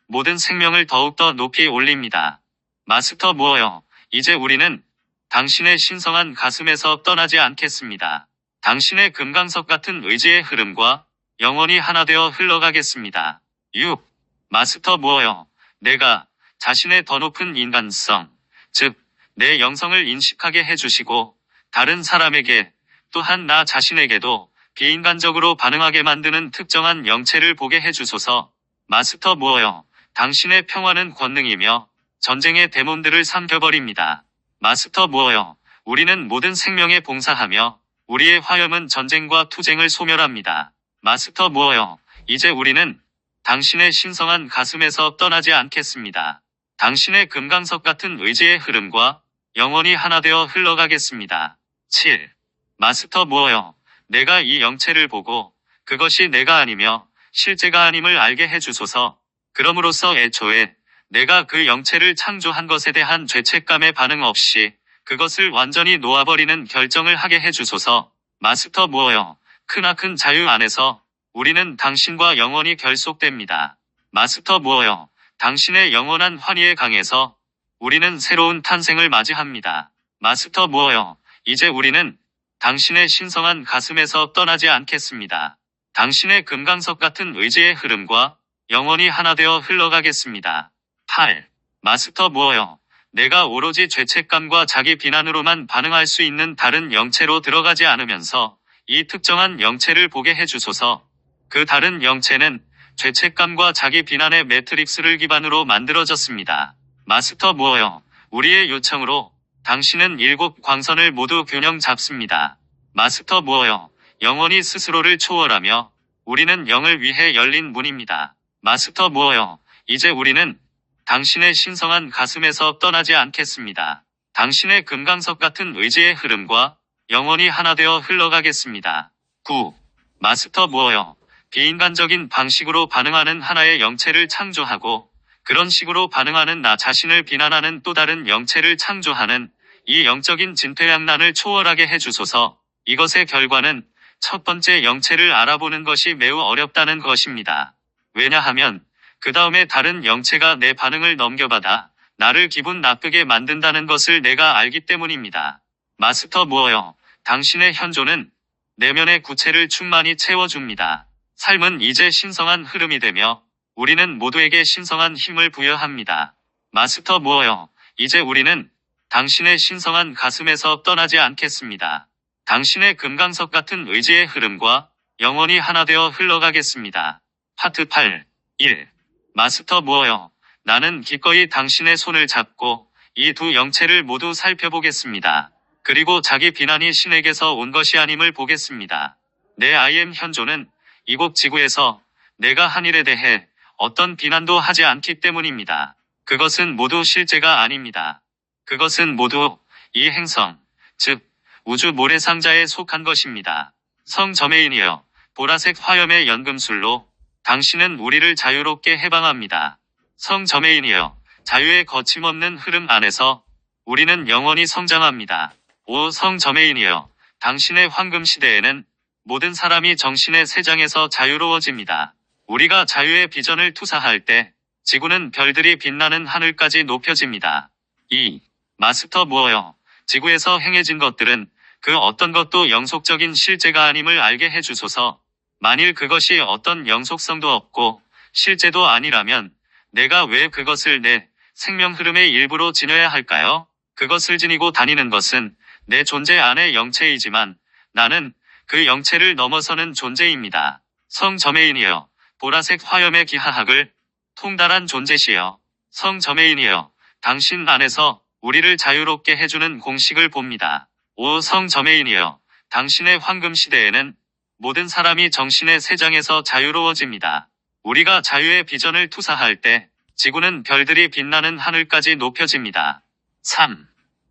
Speaker 1: 모든 생명을 더욱더 높이 올립니다. 마스터 무어여, 이제 우리는 당신의 신성한 가슴에서 떠나지 않겠습니다. 당신의 금강석 같은 의지의 흐름과 영원히 하나 되어 흘러가겠습니다. 6. 마스터 무어여, 내가 자신의 더 높은 인간성, 즉, 내 영성을 인식하게 해주시고 다른 사람에게 또한 나 자신에게도 비인간적으로 반응하게 만드는 특정한 영체를 보게 해주소서. 마스터 무어여, 당신의 평화는 권능이며 전쟁의 데몬들을 삼켜버립니다. 마스터 무어여, 우리는 모든 생명에 봉사하며 우리의 화염은 전쟁과 투쟁을 소멸합니다. 마스터 무어여, 이제 우리는 당신의 신성한 가슴에서 떠나지 않겠습니다. 당신의 금강석 같은 의지의 흐름과 영원히 하나 되어 흘러가겠습니다. 7. 마스터 무어여, 내가 이 영체를 보고 그것이 내가 아니며 실제가 아님을 알게 해주소서. 그럼으로써 애초에 내가 그 영체를 창조한 것에 대한 죄책감의 반응 없이 그것을 완전히 놓아버리는 결정을 하게 해주소서. 마스터 무어여, 크나큰 자유 안에서 우리는 당신과 영원히 결속됩니다. 마스터 무어여, 당신의 영원한 환희의 강에서 우리는 새로운 탄생을 맞이합니다. 마스터 무어여, 이제 우리는 당신의 신성한 가슴에서 떠나지 않겠습니다. 당신의 금강석 같은 의지의 흐름과 영원히 하나 되어 흘러가겠습니다. 8. 마스터 무어여, 내가 오로지 죄책감과 자기 비난으로만 반응할 수 있는 다른 영체로 들어가지 않으면서 이 특정한 영체를 보게 해주소서. 그 다른 영체는 죄책감과 자기 비난의 매트릭스를 기반으로 만들어졌습니다. 마스터 무어여, 우리의 요청으로 당신은 7 광선을 모두 균형 잡습니다. 마스터 무어여, 영원히 스스로를 초월하며 우리는 영을 위해 열린 문입니다. 마스터 무어여, 이제 우리는 당신의 신성한 가슴에서 떠나지 않겠습니다. 당신의 금강석 같은 의지의 흐름과 영원히 하나 되어 흘러가겠습니다. 9. 마스터 무어여, 비인간적인 방식으로 반응하는 하나의 영체를 창조하고 그런 식으로 반응하는 나 자신을 비난하는 또 다른 영체를 창조하는 이 영적인 진퇴양난을 초월하게 해주소서. 이것의 결과는 첫 번째 영체를 알아보는 것이 매우 어렵다는 것입니다. 왜냐하면 그 다음에 다른 영체가 내 반응을 넘겨받아 나를 기분 나쁘게 만든다는 것을 내가 알기 때문입니다. 마스터 무어여, 당신의 현존은 내면의 구체를 충만히 채워줍니다. 삶은 이제 신성한 흐름이 되며 우리는 모두에게 신성한 힘을 부여합니다. 마스터 무어여, 이제 우리는 당신의 신성한 가슴에서 떠나지 않겠습니다. 당신의 금강석 같은 의지의 흐름과 영원히 하나 되어 흘러가겠습니다. 파트 8. 1. 마스터 무어여, 나는 기꺼이 당신의 손을 잡고 이 두 영체를 모두 살펴보겠습니다. 그리고 자기 비난이 신에게서 온 것이 아님을 보겠습니다. 내 I am 현존은 이곳 지구에서 내가 한 일에 대해 어떤 비난도 하지 않기 때문입니다. 그것은 모두 실제가 아닙니다. 그것은 모두 이 행성, 즉 우주 모래상자에 속한 것입니다. 성 저메인이여, 보라색 화염의 연금술로 당신은 우리를 자유롭게 해방합니다. 성 저메인이여, 자유의 거침없는 흐름 안에서 우리는 영원히 성장합니다. 오 성 저메인이여, 당신의 황금 시대에는 모든 사람이 정신의 세장에서 자유로워집니다. 우리가 자유의 비전을 투사할 때 지구는 별들이 빛나는 하늘까지 높여집니다. 2. 마스터 무어여, 지구에서 행해진 것들은 그 어떤 것도 영속적인 실제가 아님을 알게 해주소서. 만일 그것이 어떤 영속성도 없고 실제도 아니라면 내가 왜 그것을 내 생명 흐름의 일부로 지녀야 할까요? 그것을 지니고 다니는 것은 내 존재 안의 영체이지만 나는 그 영체를 넘어서는 존재입니다. 성 저메인이여, 보라색 화염의 기하학을 통달한 존재시여. 성 저메인이여, 당신 안에서 우리를 자유롭게 해주는 공식을 봅니다. 오 성 저메인이여, 당신의 황금 시대에는 모든 사람이 정신의 세장에서 자유로워집니다. 우리가 자유의 비전을 투사할 때 지구는 별들이 빛나는 하늘까지 높여집니다. 3.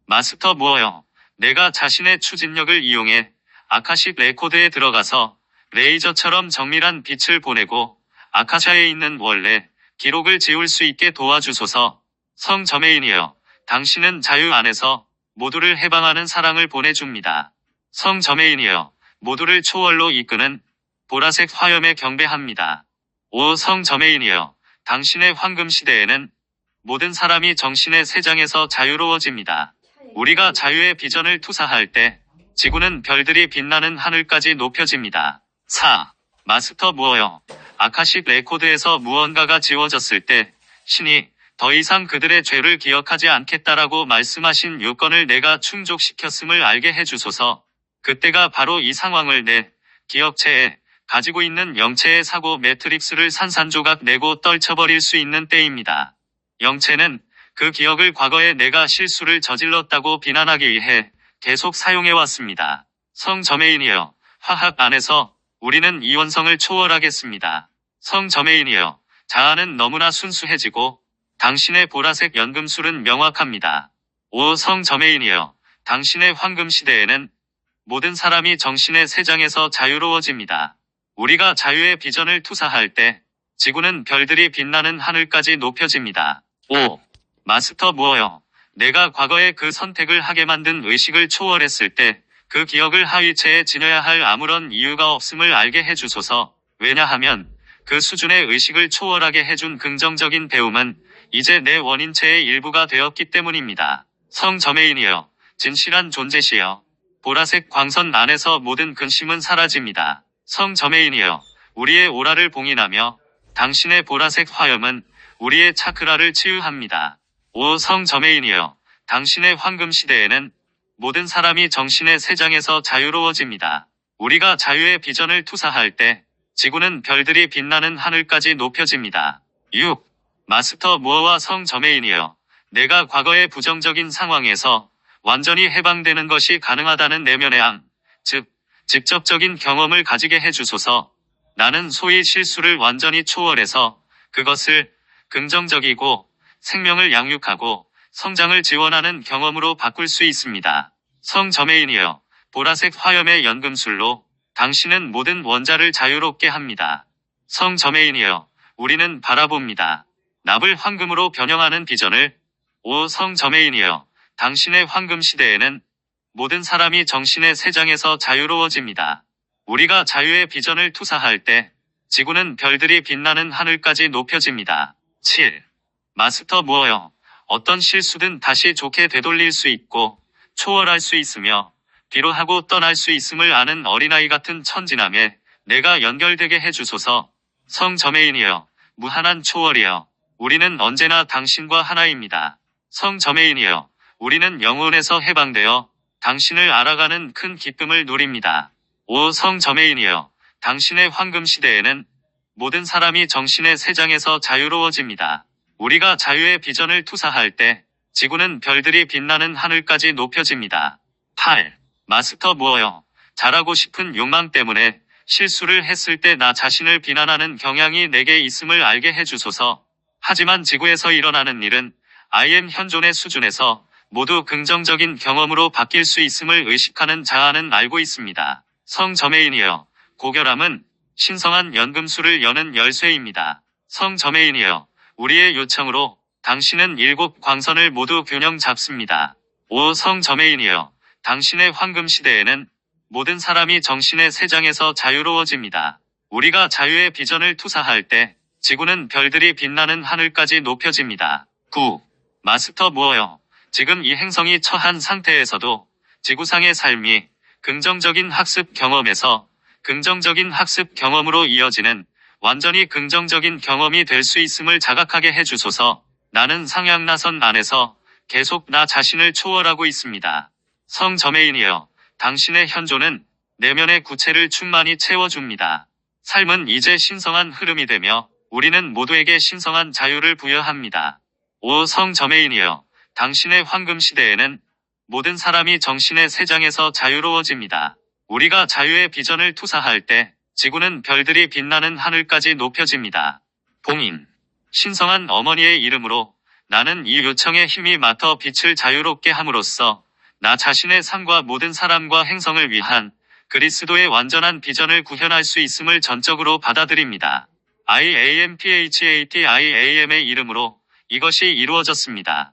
Speaker 1: 마스터 무어여, 내가 자신의 추진력을 이용해 아카식 레코드에 들어가서 레이저처럼 정밀한 빛을 보내고 아카샤에 있는 원래 기록을 지울 수 있게 도와주소서. 성 저메인이여, 당신은 자유 안에서 모두를 해방하는 사랑을 보내줍니다. 성 저메인이여, 모두를 초월로 이끄는 보라색 화염에 경배합니다. 오 성 저메인이여, 당신의 황금 시대에는 모든 사람이 정신의 세장에서 자유로워집니다. 우리가 자유의 비전을 투사할 때 지구는 별들이 빛나는 하늘까지 높여집니다. 4. 마스터 무어여, 아카식 레코드에서 무언가가 지워졌을 때 신이 더 이상 그들의 죄를 기억하지 않겠다라고 말씀하신 요건을 내가 충족시켰음을 알게 해주소서. 그때가 바로 이 상황을 내 기억체에 가지고 있는 영체의 사고 매트릭스를 산산조각 내고 떨쳐버릴 수 있는 때입니다. 영체는 그 기억을 과거에 내가 실수를 저질렀다고 비난하기 위해 계속 사용해왔습니다. 성 저메인이여, 화학 안에서 우리는 이원성을 초월하겠습니다. 성 저메인이여, 자아는 너무나 순수해지고 당신의 보라색 연금술은 명확합니다. 오 성 저메인이여, 당신의 황금 시대에는 모든 사람이 정신의 세장에서 자유로워집니다. 우리가 자유의 비전을 투사할 때 지구는 별들이 빛나는 하늘까지 높여집니다. 5. 마스터 무어여, 내가 과거에 그 선택을 하게 만든 의식을 초월했을 때 그 기억을 하위체에 지녀야 할 아무런 이유가 없음을 알게 해주소서. 왜냐하면 그 수준의 의식을 초월하게 해준 긍정적인 배움은 이제 내 원인체의 일부가 되었기 때문입니다. 성 저메인이여, 진실한 존재시여, 보라색 광선 안에서 모든 근심은 사라집니다. 성 저메인이여, 우리의 오라를 봉인하며 당신의 보라색 화염은 우리의 차크라를 치유합니다. 오 성 저메인이여, 당신의 황금 시대에는 모든 사람이 정신의 세장에서 자유로워집니다. 우리가 자유의 비전을 투사할 때 지구는 별들이 빛나는 하늘까지 높여집니다. 6. 마스터 무어와 성 저메인이여. 내가 과거의 부정적인 상황에서 완전히 해방되는 것이 가능하다는 내면의 앙, 즉 직접적인 경험을 가지게 해주소서. 나는 소위 실수를 완전히 초월해서 그것을 긍정적이고 생명을 양육하고 성장을 지원하는 경험으로 바꿀 수 있습니다. 성 저메인이여. 보라색 화염의 연금술로 당신은 모든 원자를 자유롭게 합니다. 성 저메인이여. 우리는 바라봅니다. 납을 황금으로 변형하는 비전을. 오 성 저메인이여. 당신의 황금 시대에는 모든 사람이 정신의 세장에서 자유로워집니다. 우리가 자유의 비전을 투사할 때 지구는 별들이 빛나는 하늘까지 높여집니다. 7. 마스터 무어여. 어떤 실수든 다시 좋게 되돌릴 수 있고 초월할 수 있으며 뒤로 하고 떠날 수 있음을 아는 어린아이 같은 천진함에 내가 연결되게 해주소서. 성 저메인이여. 무한한 초월이여. 우리는 언제나 당신과 하나입니다. 성 저메인이여. 우리는 영혼에서 해방되어 당신을 알아가는 큰 기쁨을 누립니다. 오 성 저메인이여. 당신의 황금 시대에는 모든 사람이 정신의 세장에서 자유로워집니다. 우리가 자유의 비전을 투사할 때 지구는 별들이 빛나는 하늘까지 높여집니다. 8. 마스터 무어여. 잘하고 싶은 욕망 때문에 실수를 했을 때 나 자신을 비난하는 경향이 내게 있음을 알게 해주소서. 하지만 지구에서 일어나는 일은 I am 현존의 수준에서 모두 긍정적인 경험으로 바뀔 수 있음을 의식하는 자아는 알고 있습니다. 성 저메인이여. 고결함은 신성한 연금술을 여는 열쇠입니다. 성 저메인이여. 우리의 요청으로 당신은 7 광선을 모두 균형 잡습니다. 오 성 저메인이여. 당신의 황금 시대에는 모든 사람이 정신의 세장에서 자유로워집니다. 우리가 자유의 비전을 투사할 때 지구는 별들이 빛나는 하늘까지 높여집니다. 9. 마스터 무어여. 지금 이 행성이 처한 상태에서도 지구상의 삶이 긍정적인 학습 경험에서 긍정적인 학습 경험으로 이어지는 완전히 긍정적인 경험이 될 수 있음을 자각하게 해주소서. 나는 상향나선 안에서 계속 나 자신을 초월하고 있습니다. 성 저메인이여. 당신의 현존은 내면의 구체를 충만히 채워줍니다. 삶은 이제 신성한 흐름이 되며 우리는 모두에게 신성한 자유를 부여합니다. 오 성 저메인이여. 당신의 황금 시대에는 모든 사람이 정신의 세장에서 자유로워집니다. 우리가 자유의 비전을 투사할 때 지구는 별들이 빛나는 하늘까지 높여집니다. 봉인. 신성한 어머니의 이름으로 나는 이 요청에 힘이 맡아 빛을 자유롭게 함으로써 나 자신의 삶과 모든 사람과 행성을 위한 그리스도의 완전한 비전을 구현할 수 있음을 전적으로 받아들입니다. IAMPHATIAM의 이름으로 이것이 이루어졌습니다.